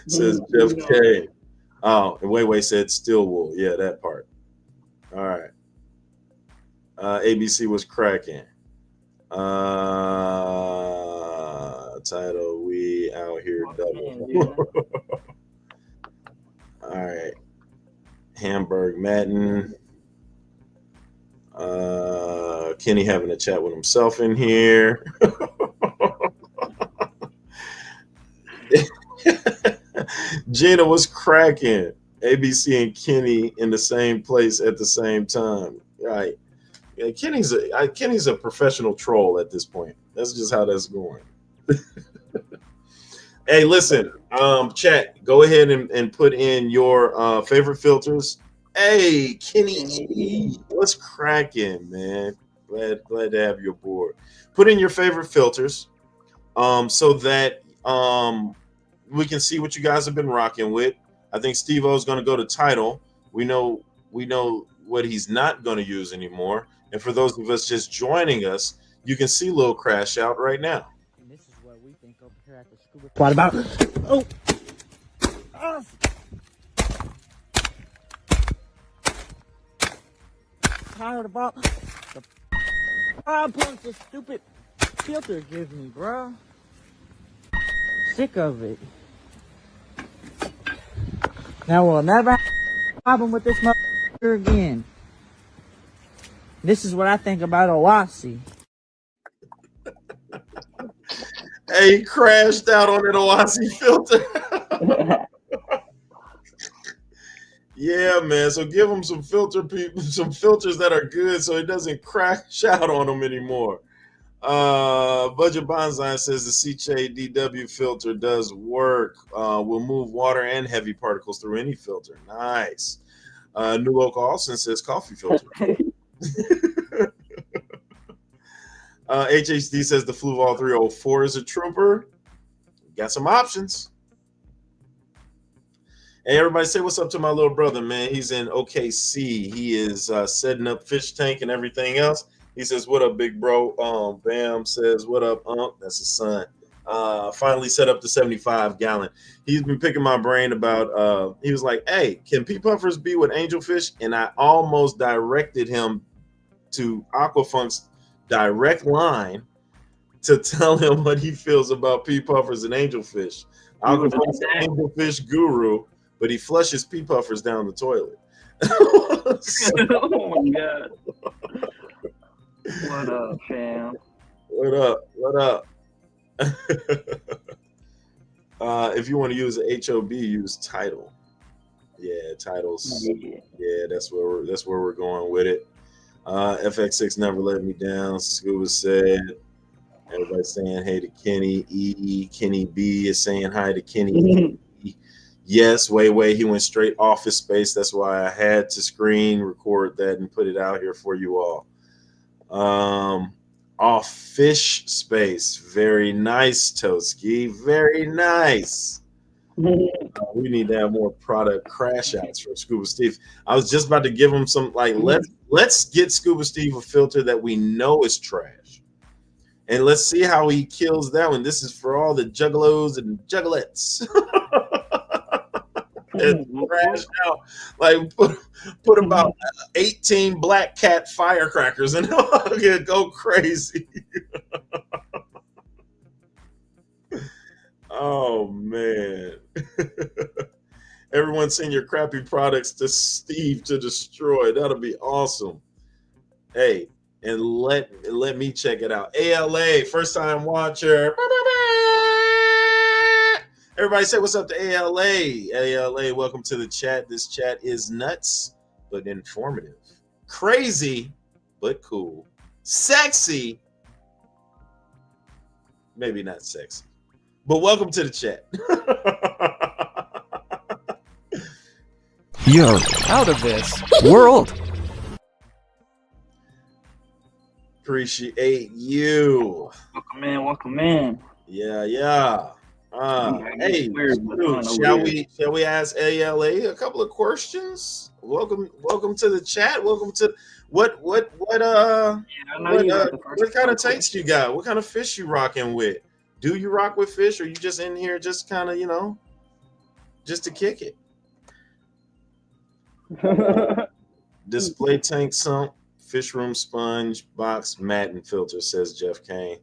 Says Jeff K. Oh, and Way said still wool. Yeah, that part. All right. ABC was cracking. Title, we out here double. All right. Hamburg Madden. Kenny having a chat with himself in here. Gina was cracking. ABC and Kenny in the same place at the same time. Right. Yeah, Kenny's a professional troll at this point. That's just how that's going. Hey, listen, chat, go ahead and put in your favorite filters. Hey, Kenny, what's cracking, man? Glad to have you aboard. Put in your favorite filters, so that we can see what you guys have been rocking with. I think Steve-O is going to go to title. We know what he's not going to use anymore. And for those of us just joining us, you can see Lil Crash Out right now.
And this is what we think over here at the scuba squad about. Oh. Tired about the problems the stupid filter gives me, bro. Sick of it. Now we'll never have a problem with this motherfucker again. This is what I think about Awasi.
Hey, he crashed out on an Awasi filter. Yeah, man. So give him some filters that are good, so it doesn't crash out on them anymore. Budget Bonsai says the CHDW filter does work. Will move water and heavy particles through any filter. Nice. New Oak Austin says coffee filter. HHD says the Fluval 304 is a trooper. Got some options. Hey, everybody say what's up to my little brother, man. He's in OKC. He is setting up fish tank and everything else. He says, what up, big bro? Bam says, what up, That's his son. Finally set up the 75-gallon. He's been picking my brain about, he was like, hey, can pea puffers be with angelfish? And I almost directed him to Aquafunk's direct line to tell him what he feels about pea puffers and angelfish. Aquafunk's the angelfish guru, but he flushes pea puffers down the toilet.
Oh my god. What up, fam?
What up? If you want to use an HOB, use title. Yeah, titles. Yeah, that's where we're going with it. FX6 never let me down. Scuba said. Everybody saying hey to Kenny. Kenny B is saying hi to Kenny. Yes, way. He went straight Office Space. That's why I had to screen record that and put it out here for you all. Off Fish Space. Very nice, Toski. Very nice. We need to have more product crash outs from Scuba Steve. I was just about to give him some like let's get Scuba Steve a filter that we know is trash. And let's see how he kills that one. This is for all the juggalos and juggalettes. And crashed out. Like put about 18 black cat firecrackers and it'll go crazy. Oh man. Everyone send your crappy products to Steve to destroy. That'll be awesome. Hey, and let me check it out. ALA, first time watcher. Everybody say what's up to ALA. ALA, welcome to the chat. This chat is nuts, but informative. Crazy, but cool. Sexy, maybe not sexy. But welcome to the chat.
You're out of this world.
Appreciate you.
Welcome in.
Yeah. Hey, shall we ask ALA a couple of questions? Welcome to the chat. Welcome to what kind of tanks you got? What kind of fish you rocking with? Do you rock with fish, or you just in here just kind of, just to kick it? Display tank sump, fish room sponge, box, mat, and filter, says Jeff Kane.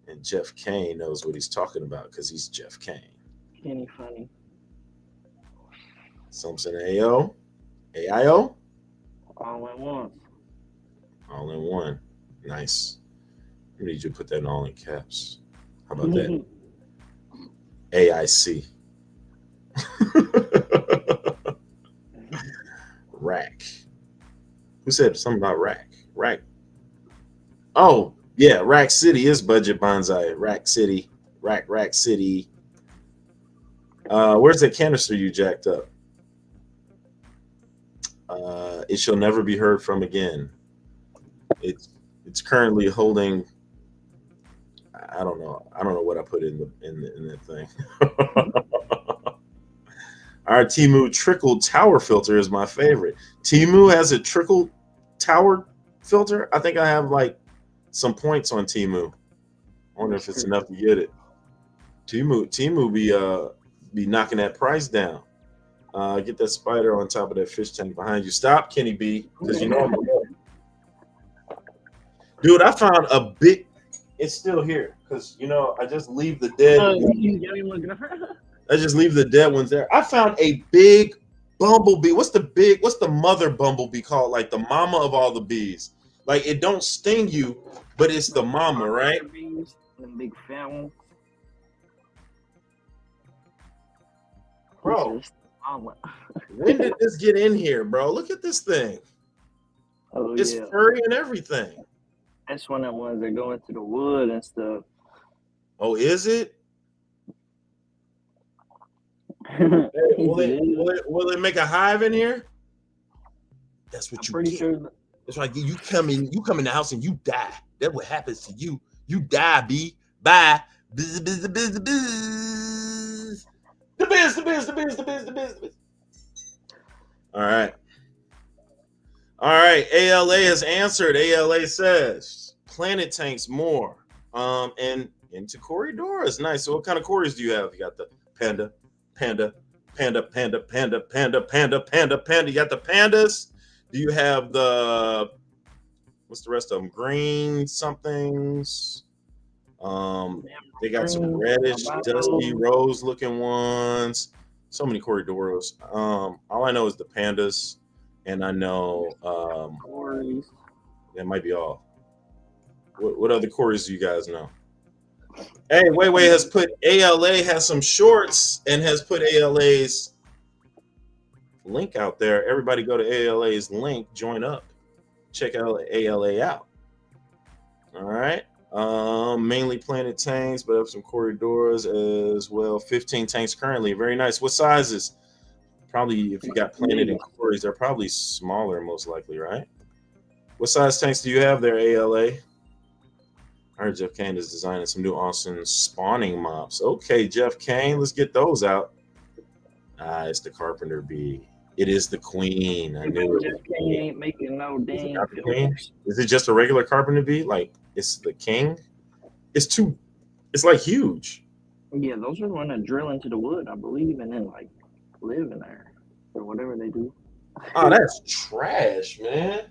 And Jeff Kane knows what he's talking about because he's Jeff Kane.
Any funny.
Something AO? AIO?
All at once.
All in one. Nice. I need you to put that in all in caps. How about that? AIC. Rack. Who said something about rack? Rack. Oh, yeah, Rack City is budget bonsai. Rack City. Rack City. Where's that canister you jacked up? It shall never be heard from again. It's currently holding. I don't know what I put in that thing. Our Temu trickle tower filter is my favorite. Temu has a trickle tower filter. I think I have like some points on Temu. I wonder if it's enough to get it. Temu be knocking that price down. Get that spider on top of that fish tank behind you. Stop, Kenny B, because you know I'm dude, I found a big. It's still here because I just leave the dead. I just leave the dead ones there. I found a big bumblebee. What's the mother bumblebee called? Like the mama of all the bees. Like it don't sting you, but it's the mama, right?
The big fat one.
Bro, when did this get in here, bro? Look at this thing.
Oh,
it's furry and everything.
That's one of the ones that go into the wood and stuff.
Oh, is it? Will it make a hive in here? That's what you get. Sure. That's right. You come in the house and you die. That's what happens to you. You die, B. Bye. Biz. The biz. All right. ALA has answered. ALA says planet tanks more. And into corridors. Nice. So what kind of corridors do you have? You got the panda. You got the pandas. Do you have the what's the rest of them? Green somethings. They got some reddish, dusty, rose looking ones. So many corridors. All I know is the pandas, and I know that might be all. What other corridors do you guys know? Hey, Way has put ALA has some shorts and has put ALA's link out there. Everybody go to ALA's link, join up, check out ALA out. All right. Mainly planted tanks, but have some corridors as well. 15 tanks currently. Very nice. What sizes? Probably if you got planted in quarries, they're probably smaller, most likely, right? What size tanks do you have there, ALA? I heard Jeff Kane is designing some new awesome spawning mobs. Okay, Jeff Kane, let's get those out. It's the Carpenter Bee. It is the Queen. I knew it.
Jeff Kane ain't making no dang
filters. Is it just a regular Carpenter Bee? Like it's the king? It's like huge.
Yeah, those are the ones that drill into the wood, I believe, and then like live in there or whatever they do.
Oh, that's trash, man.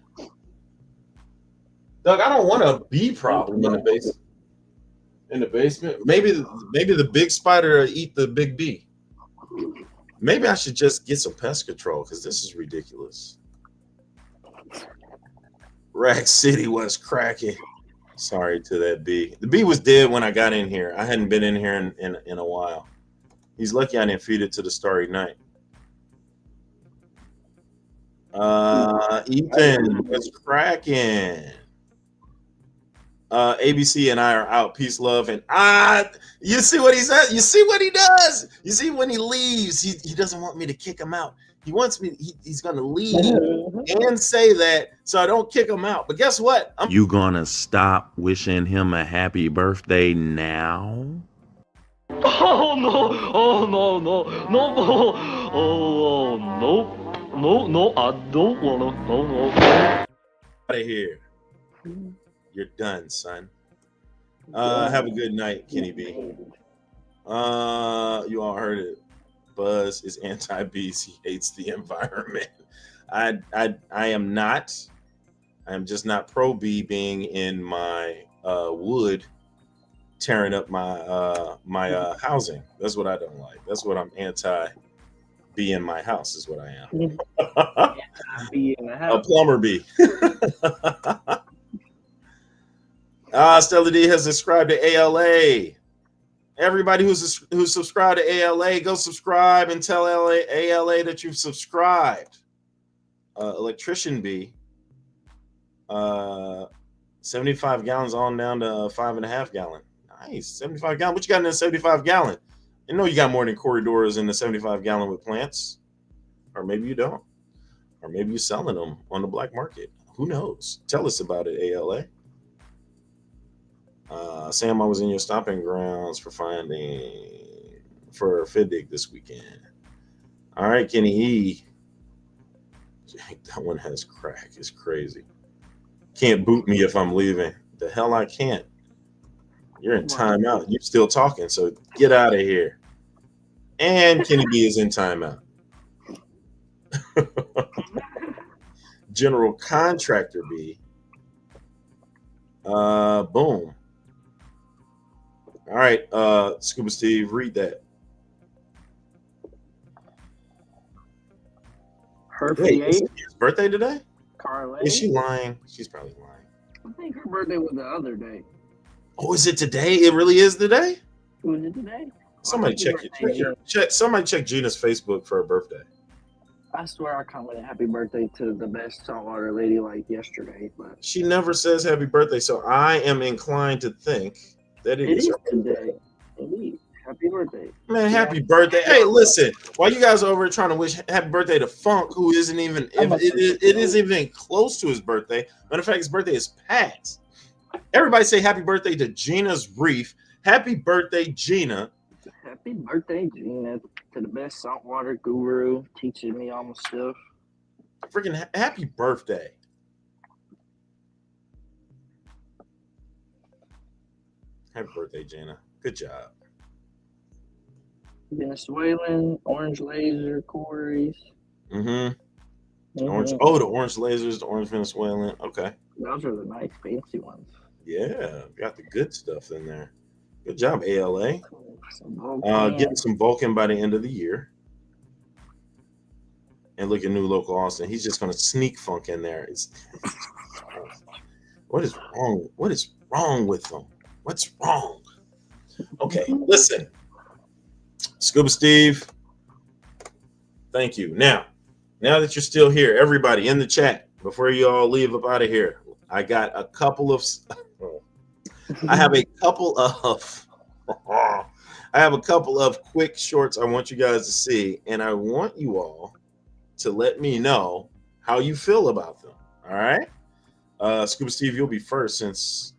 Doug, I don't want a bee problem in the basement. In the basement, maybe the big spider will eat the big bee. Maybe I should just get some pest control because this is ridiculous. Rack City was cracking. Sorry to that bee. The bee was dead when I got in here. I hadn't been in here in a while. He's lucky I didn't feed it to the Starry Night. Ethan was cracking. ABC and I are out. Peace, love, and you see what he says? You see what he does? You see when he leaves, he doesn't want me to kick him out. He wants me. He's gonna leave and say that so I don't kick him out. But guess what?
You gonna stop wishing him a happy birthday now?
Oh no! Oh no! No! No! Oh no! No! No! I don't wanna. No! No!
Out of here. You're done, son. Have a good night, Kenny B. You all heard it. Buzz is anti-bees. He hates the environment. I am not. I am just not pro-bee being in my wood, tearing up my my housing. That's what I don't like. That's what I'm anti-bee in my house is what I am.
Anti-bee in the house.
A plumber bee. Stella D has subscribed to ALA. Everybody who's subscribed to ALA, go subscribe and tell ALA that you've subscribed. Electrician B, 75 gallons on down to 5.5 gallon. Nice, 75 gallon. What you got in a 75 gallon? You know you got more than corridors in the 75 gallon with plants, or maybe you don't, or maybe you're selling them on the black market. Who knows? Tell us about it, ALA. Sam, I was in your stomping grounds for Fiddig this weekend. All right, Kenny E. That one has crack. It's crazy. Can't boot me if I'm leaving. The hell I can't. You're in timeout. You're still talking, so get out of here. And Kenny B is in timeout. General Contractor B. Boom. All right, Scuba Steve, read that.
Her
Wait, is it his birthday today?
Carly.
Is she lying? She's probably lying.
I think her birthday was the other day.
Oh, is it today? It really is today?
Was it today?
Somebody check Somebody check Gina's Facebook for her birthday.
I swear I commented happy birthday to the best saltwater lady like yesterday, but
She never says happy birthday, so I am inclined to think that it is her
today. Indeed. Happy birthday.
Man, happy birthday. Hey, listen, while you guys are over trying to wish happy birthday to Funk, who isn't even, it isn't even close to his birthday. Matter of fact, his birthday is past. Everybody say happy birthday to Gina's Reef. Happy birthday, Gina.
Happy birthday, Gina, to the best saltwater guru, teaching me all my stuff.
Freaking happy birthday. Happy birthday, Gina. Good job.
Venezuelan, orange laser, quarries.
Orange. Oh, the orange lasers, the orange Venezuelan. Okay.
Those are the nice, fancy ones.
Yeah, got the good stuff in there. Good job, ALA. Getting some Vulcan by the end of the year. And look at new local Austin. He's just going to sneak Funk in there. What is wrong? What is wrong with them? What's wrong? Okay, listen. Scuba Steve, thank you. Now that you're still here, everybody in the chat, before you all leave up out of here, I got a couple of I have a couple of I have a couple of quick shorts I want you guys to see, and I want you all to let me know how you feel about them. All right, Scuba Steve, you'll be first since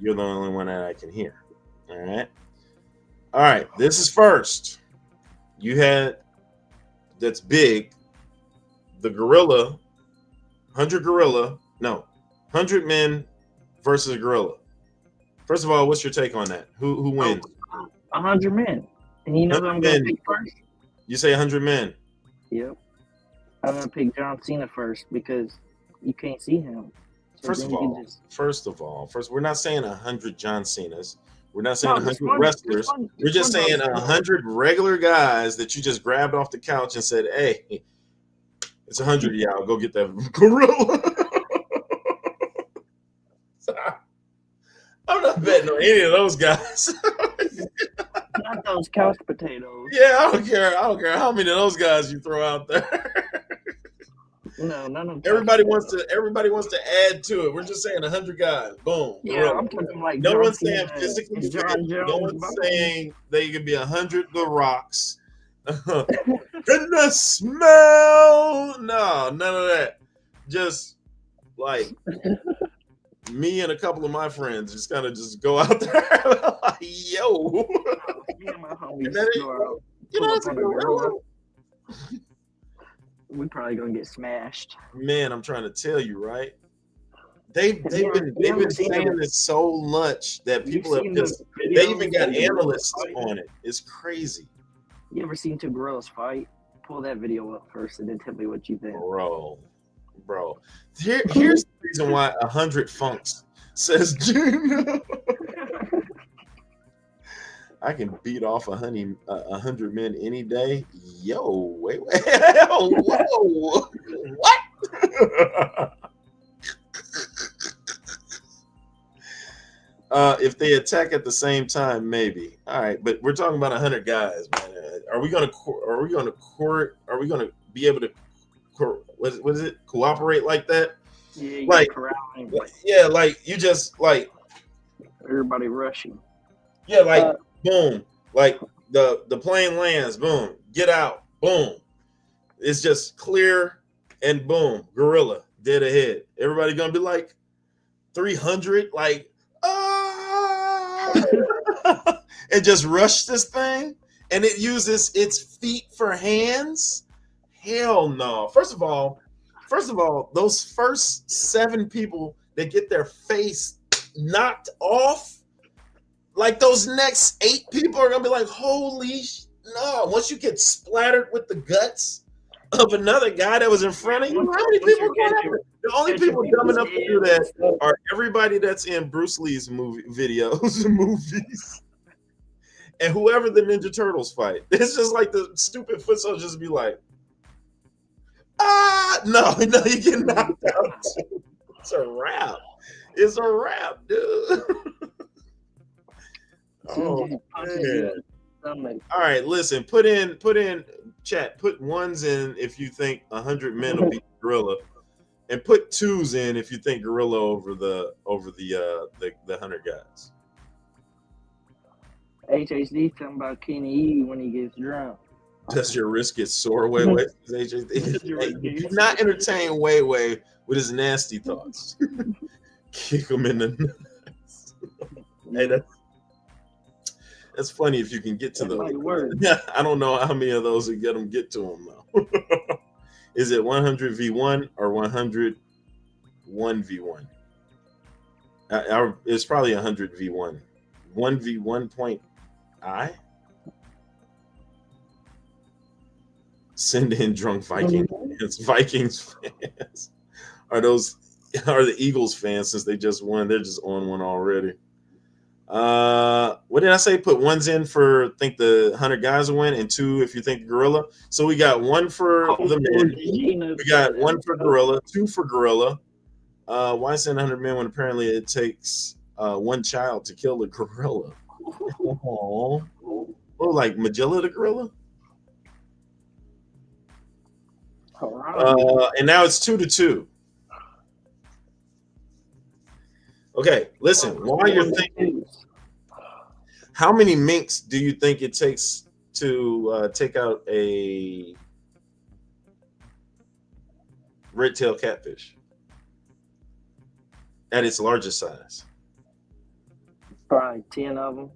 you're the only one that I can hear. All right. This is first. You had that's big. The gorilla, 100 men versus a gorilla. First of all, what's your take on that? Who wins?
100 men. And you know who I'm going to pick first?
You say 100 men.
Yep. I'm going to pick John Cena first because you can't see him. So
First of all, we're not saying 100 John Cenas. We're not saying 100 wrestlers. We're just saying 100 regular guys that you just grabbed off the couch and said, "Hey, it's 100 y'all. Go get that gorilla." I'm not betting on any of those guys.
Not those couch potatoes.
Yeah, I don't care how many of those guys you throw out there.
No, none of them.
Everybody wants to add to it. We're just saying 100 guys. Boom.
Yeah, I'm talking like
no
John
one's saying
Cena
physically
and
fit.
John Jones.
No one's saying they could be 100 The Rocks. Goodness smell. No, none of that. Just like me and a couple of my friends just kind of just go out there like, yo.
Me and my homies
it's a gorilla.
We probably gonna get smashed.
Man, I'm trying to tell you, right? They've been saying this so much that people have just they even got analysts on it. It's crazy.
You ever seen two gorillas fight? Pull that video up first and then tell me what you think.
Bro. Here's the reason why 100 Funks says I can beat off 100 men any day. Yo, wait. Whoa. What? If they attack at the same time, maybe. All right, but we're talking about 100 guys, man. Are we gonna be able to what is it? Cooperate like that?
Yeah,
like you just like
everybody rushing.
Yeah, like boom, like the plane lands, boom, get out, boom. It's just clear and boom, gorilla dead ahead. Everybody gonna be like 300, like and just rush this thing, and it uses its feet for hands. Hell no. First of all, those first 7 people that get their face knocked off, like those next 8 people are gonna be like, holy no. Once you get splattered with the guts of another guy that was in front of you, how many people are gonna happen? The only people dumb enough to do that are everybody that's in Bruce Lee's movies, and whoever the Ninja Turtles fight. It's just like the stupid foot soldiers just be like, no, you get knocked out. It's a wrap. It's a wrap, dude. Oh man. All right, listen. Put in chat. Put 1s in if you think 100 men will beat gorilla, and put 2s in if you think gorilla over the 100 guys.
HHD talking about Kenny E when he gets drunk.
Does your wrist get sore? Wait. HHD. Do not entertain Way with his nasty thoughts. Kick him in the nuts. Hey, that's funny if you can get to those. Yeah, I don't know how many of those would get to them though. Is it 100v1 or 101v1? It's probably 100v1. 1v1 point I. Send in drunk Viking fans. Vikings fans. Are the Eagles fans since they just won? They're just on one already. What did I say? Put 1s in for think the 100 guys will win, and 2 if you think gorilla. So we got 1 for the men. We got 1 for gorilla, 2 for gorilla. Why send 100 men when apparently it takes 1 child to kill the gorilla? Oh, like Magilla the gorilla? And now it's 2-2. Okay, listen. While you're thinking, how many minks do you think it takes to take out a red-tailed catfish at its largest size?
Probably 10 of them.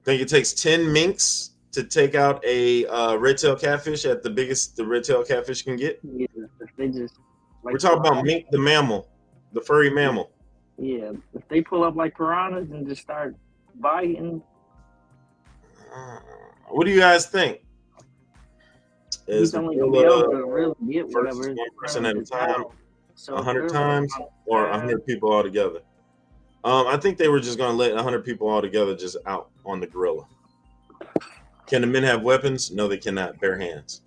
Think it takes 10 minks to take out a red-tailed catfish at the biggest the red-tailed catfish can get?
Yeah, if they just
We're talking about mink, the mammal, the furry mammal.
Yeah, if they pull up like piranhas and just start biting.
What do you guys think? Is
He's only gonna be able to really get whatever
one person at a
is
time,
out. So
100 times, or 100 people all together? I think they were just going to let 100 people all together just out on the gorilla. Can the men have weapons? No, they cannot. Bare hands.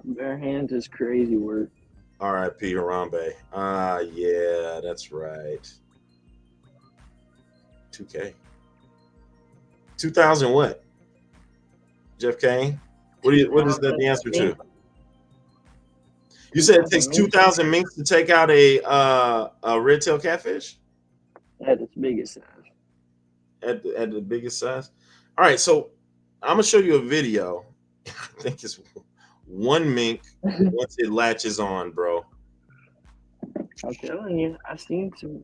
Bare hands is crazy work.
R.I.P. Harambe. Yeah, that's right. 2K. 2000 what? Jeff Kane? What is that the answer to? You said it takes 2,000 minks to take out a red-tailed catfish?
At its biggest size.
At the biggest size? All right, so I'm going to show you a video. I think it's one mink once it latches on, bro.
I'm telling you, I seen some.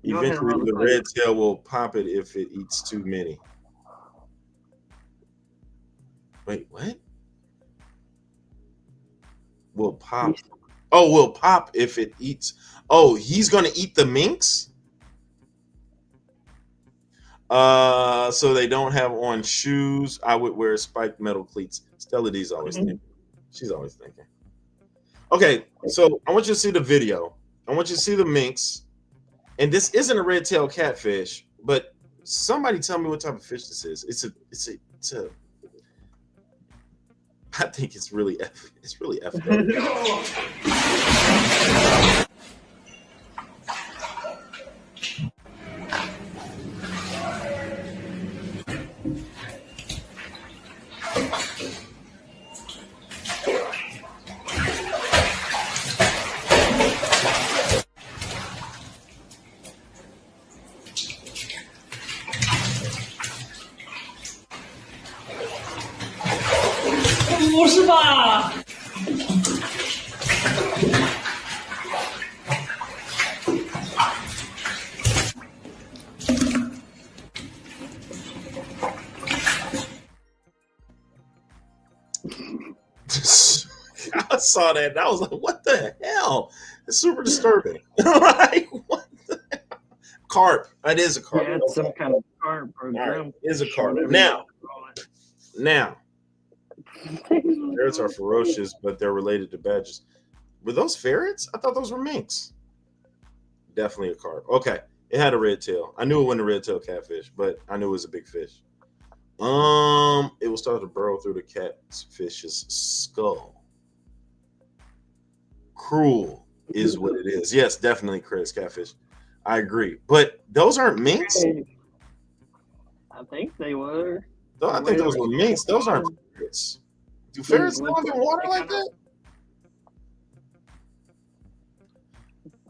Eventually, the red tail will pop it if it eats too many. Wait, what? Will pop. Oh, will pop if it eats. Oh, he's gonna eat the minks. So they don't have on shoes. I would wear spiked metal cleats. Stella D's always thinking. She's always thinking. Okay, so I want you to see the video. I want you to see the minks. And this isn't a red-tailed catfish, but somebody tell me what type of fish this is. It's a I think it's really effed up. I saw that and I was like, what the hell? It's super disturbing. Like, what the hell? Carp. That is a carp.
Yeah, it's some kind of carp or
it is a carp. Now, ferrets are ferocious, but they're related to badgers. Were those ferrets? I thought those were minks. Definitely a carp. Okay. It had a red tail. I knew it wasn't a red-tailed catfish, but I knew it was a big fish. It will start to burrow through the catfish's skull. Cruel is what it is. Yes, definitely, Chris, catfish. I agree. But those aren't minks?
I think they were.
I think those were minks. Those aren't ferrets. Do ferrets live in water like that?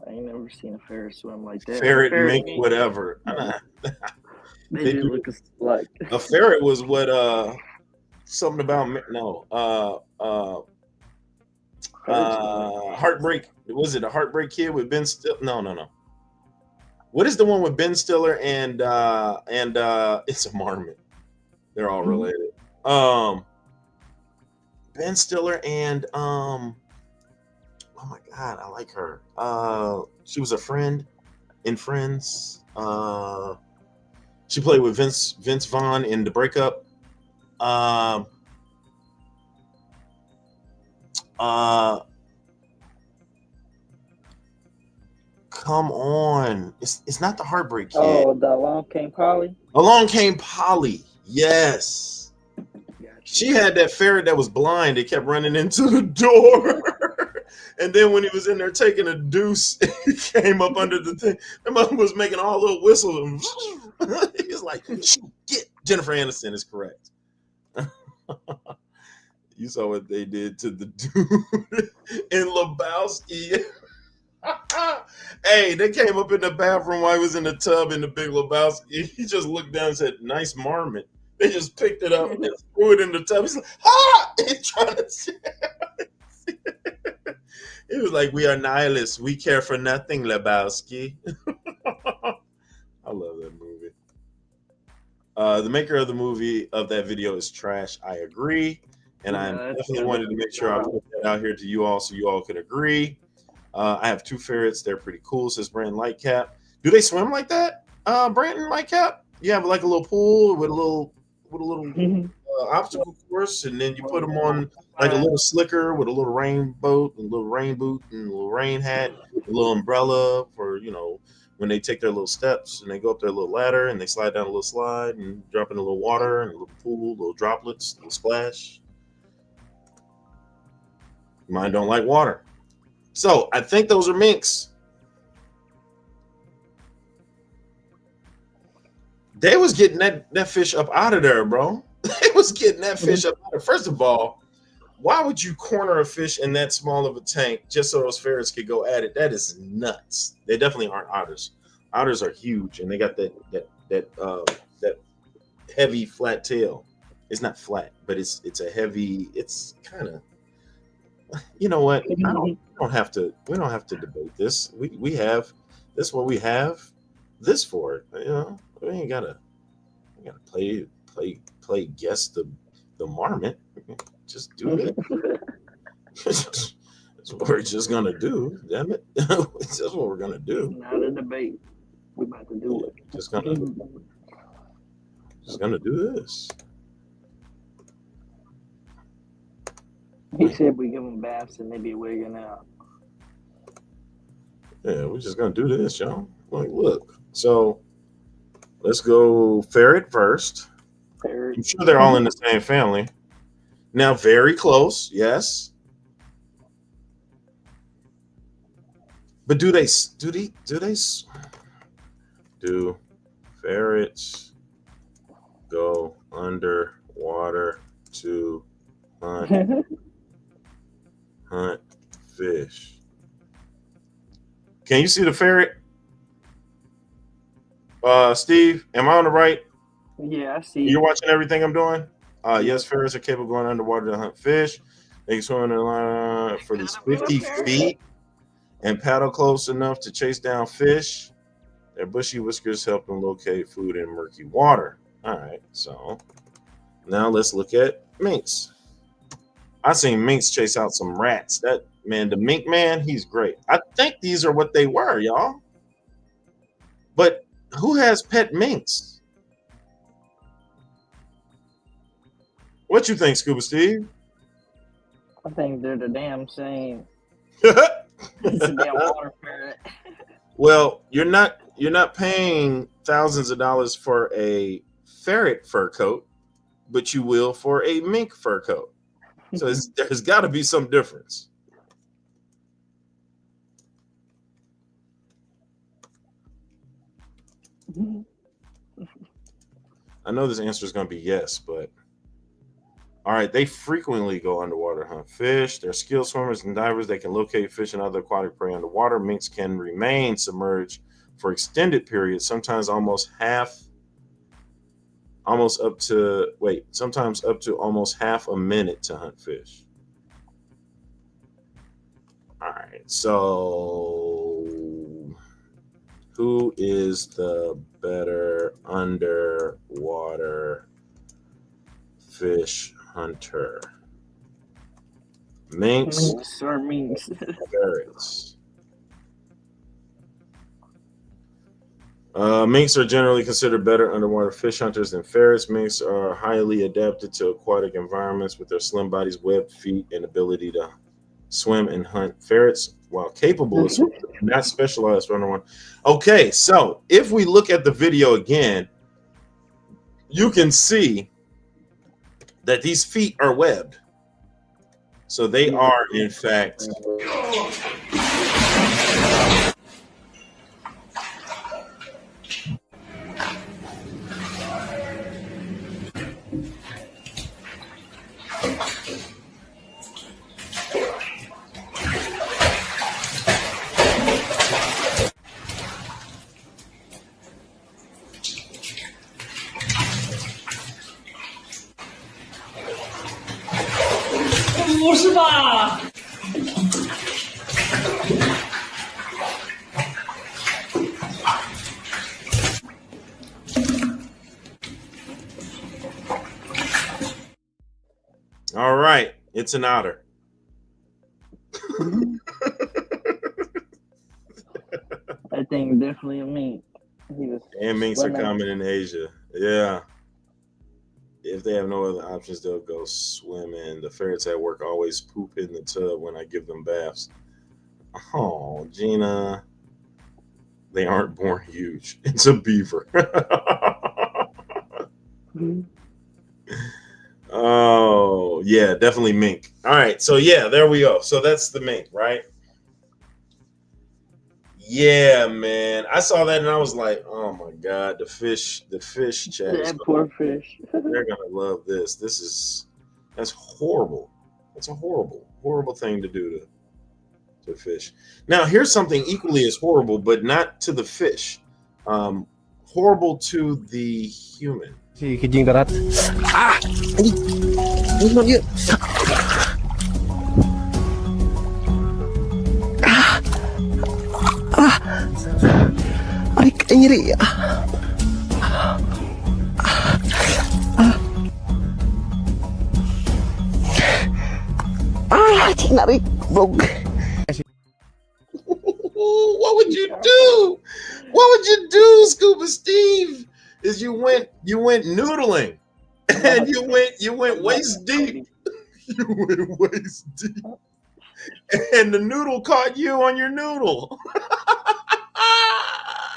I ain't never seen a ferret swim like that.
Ferret, mink, whatever.
They do look like
a ferret was what something about Heartbreak. Was it a Heartbreak Kid with Ben Stiller? No. What is the one with Ben Stiller and it's a marmot. They're all related. Ben Stiller and oh my God, I like her. She was a friend in Friends. She played with Vince Vaughn in The Breakup. Come on. It's not the Heartbreak Kid.
Oh, the Along Came Polly?
Along Came Polly. Yes. Gotcha. She had that ferret that was blind. It kept running into the door. And then when he was in there taking a deuce, he came up under the thing. The mother was making all little whistles. He was like, get. Jennifer Aniston is correct. You saw what they did to the dude in Lebowski. Hey, they came up in the bathroom while he was in the tub in the Big Lebowski. He just looked down and said, "Nice marmot." They just picked it up and threw it in the tub. He's like, "Ah!" He's trying to. He was like, "We are nihilists. We care for nothing, Lebowski." I love that movie. The maker of the movie of that video is trash. I agree. And I definitely wanted to make sure I put that out here to you all so you all could agree. I have two ferrets. They're pretty cool, says Brandon Lightcap. Do they swim like that, Brandon Lightcap? You have like a little pool with a little obstacle course, and then you put them on like a little slicker with a little rain boat, and a little rain boot, and a little rain hat, a little umbrella for, you know, when they take their little steps and they go up their little ladder and they slide down a little slide and drop in a little water and a little pool, little droplets, little splash. Mine don't like water. So I think those are minks. They was getting that fish up out of there, bro. They was getting that fish up out of there. First of all, why would you corner a fish in that small of a tank just so those ferrets could go at it? That is nuts. They definitely aren't otters. Otters are huge, and they got that heavy flat tail. It's not flat, but it's a heavy. It's kind of. You know what? We don't have to debate this. We have this is what we have this for. You know, we ain't gotta play guess the marmot. Just do it. That's what we're just gonna do. Damn it! That's what we're gonna do.
Not a debate. We're about to do it.
Just gonna do this.
He said we give them baths and they be wigging out.
Yeah, we're just gonna do this, y'all. Like, look. So let's go ferret first.
Ferret.
I'm sure they're all in the same family. Now, very close, yes. But do ferrets go underwater to hunt fish? Can you see the ferret? Steve, am I on the right?
Yeah, I see.
You're watching everything I'm doing? Yes, ferrets are capable of going underwater to hunt fish. They can swim in the line for these 50 feet and paddle close enough to chase down fish. Their bushy whiskers help them locate food in murky water. All right, so now let's look at minks. I seen minks chase out some rats. That man, the mink man, he's great. I think these are what they were, y'all. But who has pet minks? What you think, Scuba Steve?
I think they're the damn same. It's a damn water ferret.
Well, you're not paying thousands of dollars for a ferret fur coat, but you will for a mink fur coat. So there's got to be some difference. I know this answer is going to be yes, but all right. They frequently go underwater to hunt fish. They're skilled swimmers and divers. They can locate fish and other aquatic prey underwater. Minks can remain submerged for extended periods, sometimes sometimes up to almost half a minute to hunt fish. All right, so who is the better underwater fish hunter? Minks
or minks?
Ferrets. Minks are generally considered better underwater fish hunters than ferrets. Minks are highly adapted to aquatic environments with their slim bodies, webbed feet, and ability to swim and hunt. Ferrets, while capable of swimming, are not specialized for underwater. Okay, so if we look at the video again, you can see that these feet are webbed. So they are, in fact, It's an otter.
That thing definitely a mink. He was
And minks are
swimming.
common in Asia. Yeah. If they have no other options, they'll go swimming. The ferrets at work always poop in the tub when I give them baths. Oh, Gina. They aren't born huge. It's a beaver. Oh, yeah, definitely mink. All right, so yeah, there we go. So that's the mink, right? Yeah, man. I saw that and I was like, oh my God, the fish chat is
That poor fish.
they're gonna love this. That's horrible. That's a horrible thing to do to fish. Now, here's something equally as horrible, but not to the fish. Horrible to the human.
Si Kijing darat. Ah! Anjing. Ini dia. Ay, kayak nyeri. Cik narik. Bog.
What would you do? What would you do, Scuba Steve? Is you went noodling and you went waist deep. You went waist deep. And the noodle caught you on your noodle.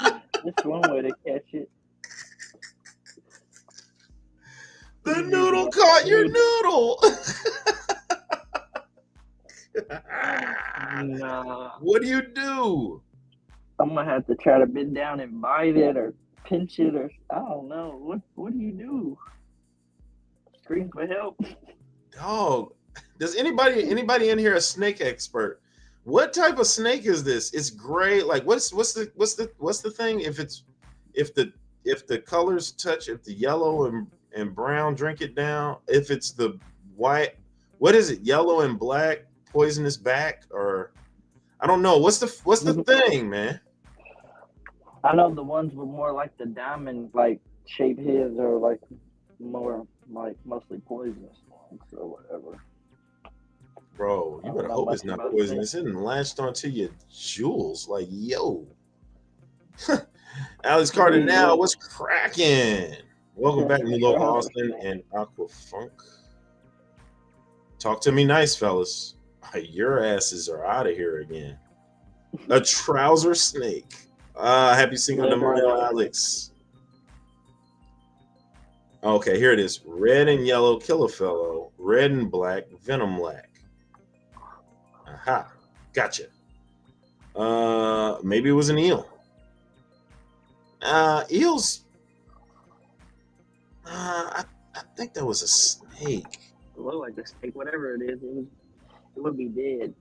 That's one way to catch it.
The noodle caught your noodle.
Nah.
What do you do?
I'm gonna have to try to bend down and bite it or pinch it or I don't know. What do you do? Scream for help.
Dog. Does anybody in here a snake expert? What type of snake is this? It's gray. Like what's the thing? If the colors touch, if the yellow and brown drink it down, if it's the white, what is it? Yellow and black, poisonous back, or I don't know. What's the thing, man?
I know the ones with more like the diamond like shaped heads are like more like mostly poisonous or whatever.
Bro, you better hope it's not poisonous. It didn't latched onto your jewels. Like, yo. Alex Carter now, what's cracking? Welcome back, Milo Austin and Aquafunk. Talk to me nice, fellas. Your asses are out of here again. A trouser snake. Happy Cinco de Mayo, Alex. Okay, here it is. Red and yellow, kill a fellow. Red and black, venom lack. Aha, gotcha. Maybe it was an eel. Eels. I think that was a snake.
It looked like a snake, whatever it is. It would be dead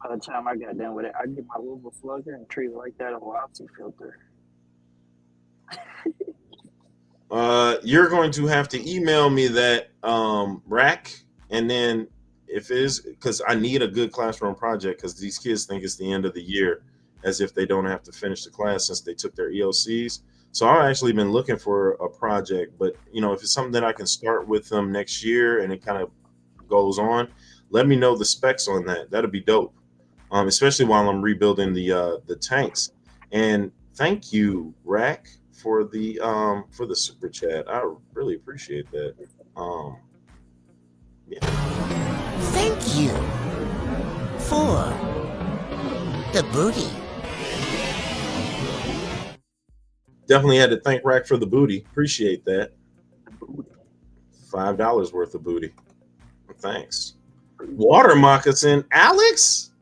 by the time I got done with it. I'd get my Louisville slugger and treat it like that on a Lopsy filter.
You're going to have to email me that rack, and then if it is, because I need a good classroom project, because these kids think it's the end of the year, as if they don't have to finish the class since they took their EOCs. So I've actually been looking for a project, but if it's something that I can start with them next year and it kind of goes on, let me know the specs on that. That'd be dope, especially while I'm rebuilding the tanks. And thank you, Rack, for the super chat. I really appreciate that. Yeah.
Thank you for the booty.
Definitely had to thank Rack for the booty. Appreciate that. $5 worth of booty. Thanks. Water moccasin, Alex?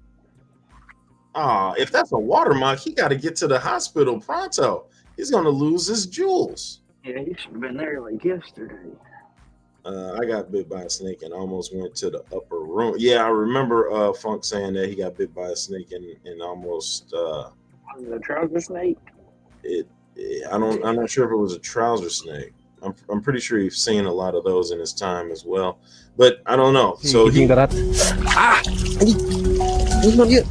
If that's a water mock, he got to get to the hospital pronto. He's going to lose his jewels.
Yeah, you should have been there like yesterday.
I got bit by a snake and almost went to the upper room. Yeah, I remember Funk saying that he got bit by a snake and almost.
Was it a trouser snake?
I'm not sure if it was a trouser snake. I'm pretty sure he's seen a lot of those in his time as well, but I don't know.
Si
So
Kijing darat. Ah! Anjing. Ini dia.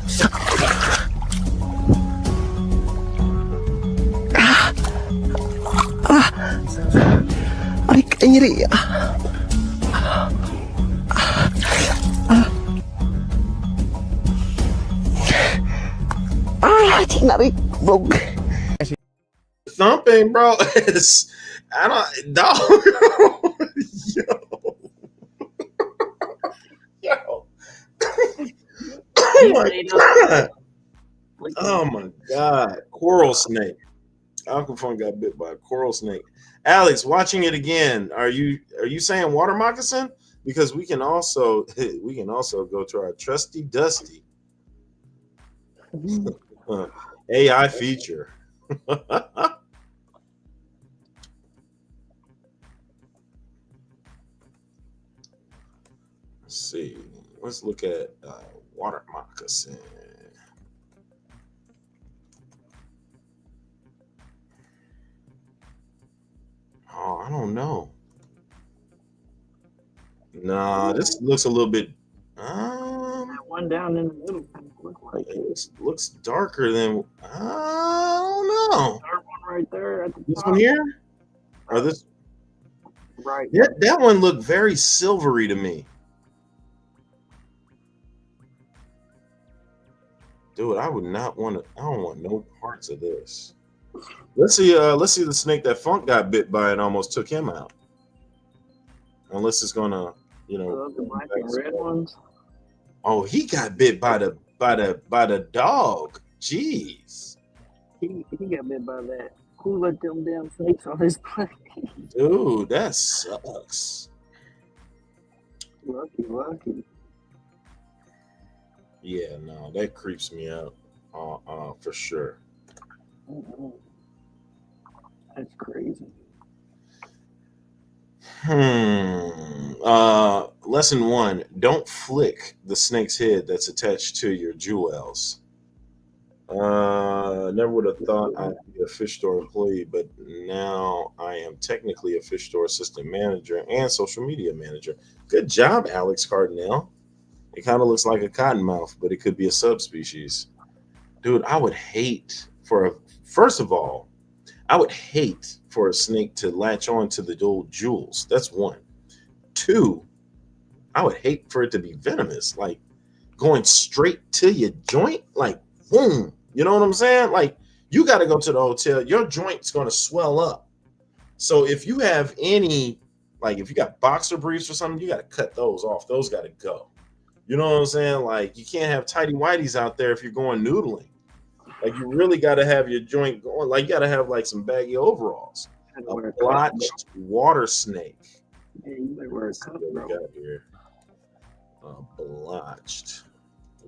Ay, kayak nyeri. Chinari broke.
Thumping, bro. I don't, dog. Yo. Oh my god. Oh my god. Coral snake. Aquafun got bit by a coral snake. Alex, watching it again. Are you saying water moccasin? Because we can also go to our trusty Dusty AI feature. Let's see. Let's look at water moccasin. Oh, I don't know. Nah, this looks a little bit.
That one down in the middle
Looks darker than. I don't know.
Dark one right there at the
This
top.
one here, or this?
Right.
That one looked very silvery to me. Dude, I would not want to. I don't want no parts of this. Let's see the snake that Funk got bit by and almost took him out. Unless it's gonna,
The black and red ones.
Oh, he got bit by the dog. Jeez.
He got bit by that. Who let them damn snakes on his plate?
Dude, that sucks.
Lucky.
Yeah, no, that creeps me out. For sure.
That's crazy.
Lesson 1: don't flick the snake's head that's attached to your jewels. Never would have thought I'd be a fish store employee, but now I am technically a fish store assistant manager and social media manager. Good job, Alex Cardinal. It kind of looks like a cottonmouth, but it could be a subspecies. Dude, I would hate first of all, I would hate for a snake to latch on to the old jewels. That's one. 2, I would hate for it to be venomous, like going straight to your joint, like boom. You know what I'm saying? Like you got to go to the hotel. Your joint's going to swell up. So if you have any, like if you got boxer briefs or something, you got to cut those off. Those got to go. You know what I'm saying? Like you can't have tighty whities out there if you're going noodling. Like you really got to have your joint going. Like you got to have like some baggy overalls. A blotched water snake.
Yeah, you might wear a cup,
What
bro.
we got here? A blotched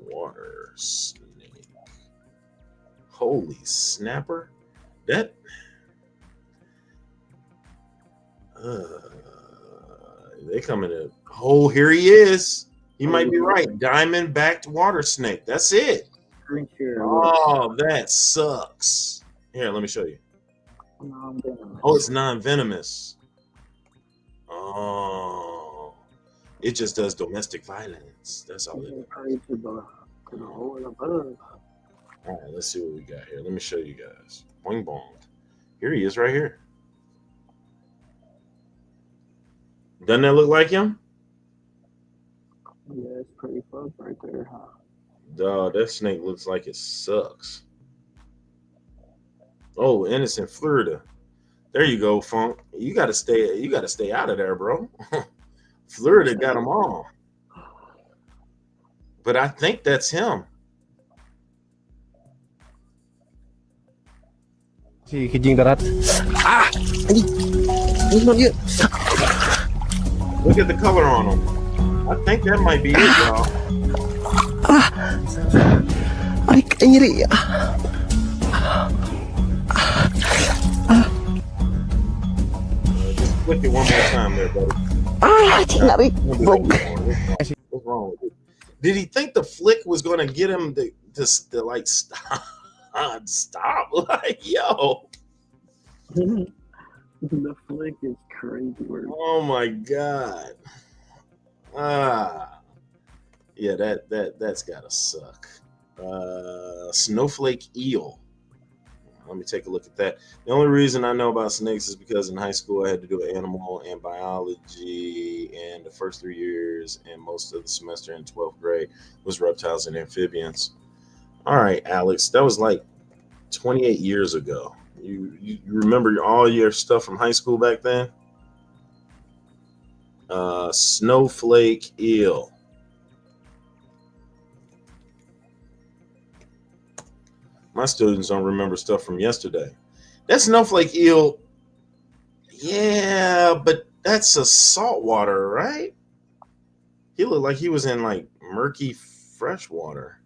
water snake. Holy snapper! That. They come in a. Oh, here he is. He might be right. Diamond-backed water snake. That's it. Oh, that sucks. Here, let me show you. Oh, it's non-venomous. Oh, it just does domestic violence. That's all it does. All right, let's see what we got here. Let me show you guys. Boing bong. Here he is right here. Doesn't that look like him?
Yeah, it's pretty close right there, huh?
Dog, that snake looks like it sucks. Oh, and it's in Florida. There you go, Funk. You gotta stay out of there, bro. Florida got them all. But I think that's him.
Si kijing darat. Ah! Ano yun?
Look at the color on him. I think that might be it, y'all.
Ay, kanyari.
Just flick it one more time there, buddy.
Chinari broke.
What's wrong with it? Did he think the flick was going to get him to like stop? Stop! Like, yo.
The flick is crazy.
Oh my god. Yeah, that's gotta suck. Snowflake eel. Let me take a look at that. The only reason I know about snakes is because in high school I had to do animal and biology, and the first 3 years and most of the semester in 12th grade was reptiles and amphibians. All right, Alex, that was like 28 years ago. You remember all your stuff from high school back then? Snowflake eel. My students don't remember stuff from yesterday. That snowflake eel, yeah, but that's a saltwater, right? He looked like he was in like murky freshwater.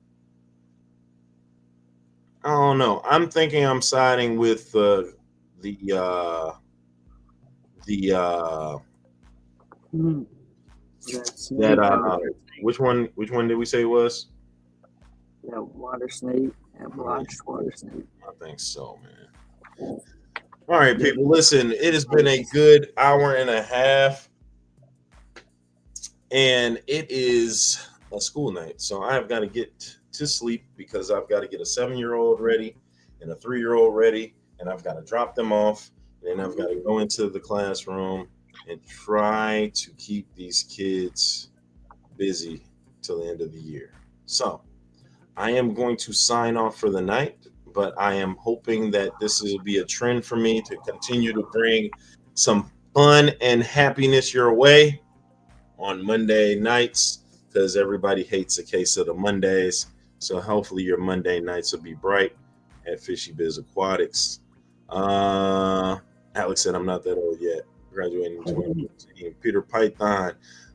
I don't know. I'm thinking I'm siding with the
That snake,
that
that water snake,
which one did we say it was?
that water snake, that blotched water snake.
I think so, man. All right, people, listen, it has been a good hour and a half, and it is a school night. So I have got to get to sleep because I've got to get a 7-year-old ready and a 3-year-old ready, and I've got to drop them off, and then I've got to go into the classroom and try to keep these kids busy till the end of the year. So I am going to sign off for the night, but I am hoping that this will be a trend for me to continue to bring some fun and happiness your way on Monday nights, because everybody hates a case of the Mondays. So hopefully your Monday nights will be bright at Fishy Biz Aquatics. Alex said I'm not that old yet. Graduating in 2014. Peter Python.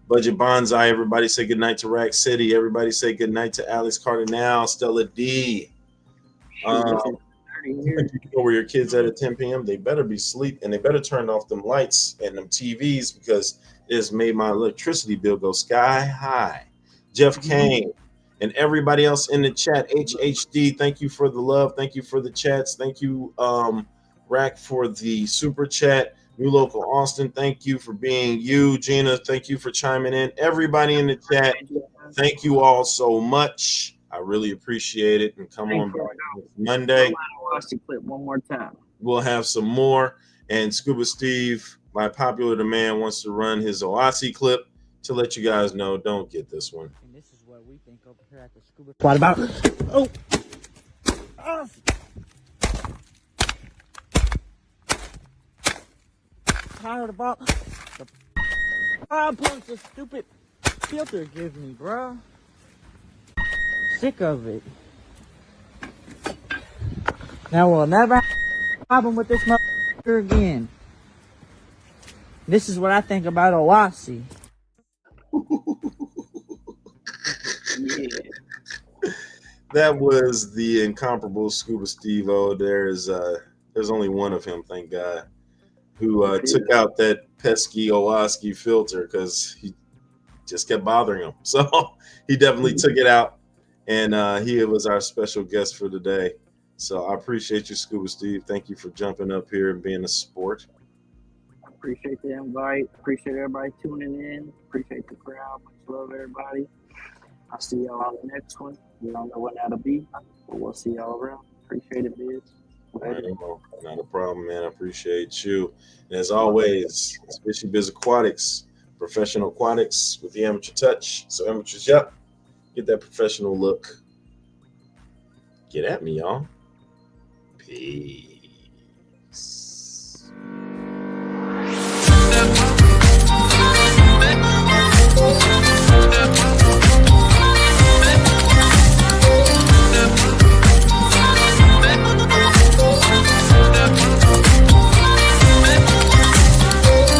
Budget Bonsai. Everybody say good night to Rack City. Everybody say good night to Alex Cardinal. Stella D. You know where your kids at 10 p.m. They better be asleep, and they better turn off them lights and them TVs, because it's made my electricity bill go sky high. Jeff Kane and everybody else in the chat. HHD, thank you for the love. Thank you for the chats. Thank you, Rack, for the super chat. New Local Austin, thank you for being you. Gina, thank you for chiming in. Everybody in the chat, thank you all so much. I really appreciate it. And come on back Monday.
Watch the clip one more time.
We'll have some more. And Scuba Steve, my popular demand, wants to run his Oasi clip to let you guys know. Don't get this one.
And this is what we think over here at the Scuba Squad about. Oh! Tired about the problems the stupid filter gives me, bro. Sick of it. Now we'll never have a problem with this motherfucker again. This is what I think about Oasi.
Yeah.
That was the incomparable Scuba Steve O. There's only one of him, thank God, who took out that pesky Owaski filter because he just kept bothering him. So he definitely took it out, and he was our special guest for today. So I appreciate you, Scuba Steve. Thank you for jumping up here and being a sport.
Appreciate the invite. Appreciate everybody tuning in. Appreciate the crowd. Much love, everybody. I'll see y'all on the next one. We don't know when that'll be, but we'll see y'all around. Appreciate it, Biz.
Not a problem, man. I appreciate you. And as always, it's Fishy Biz Aquatics, professional aquatics with the amateur touch. So amateurs, yep, get that professional look. Get at me, y'all. Peace.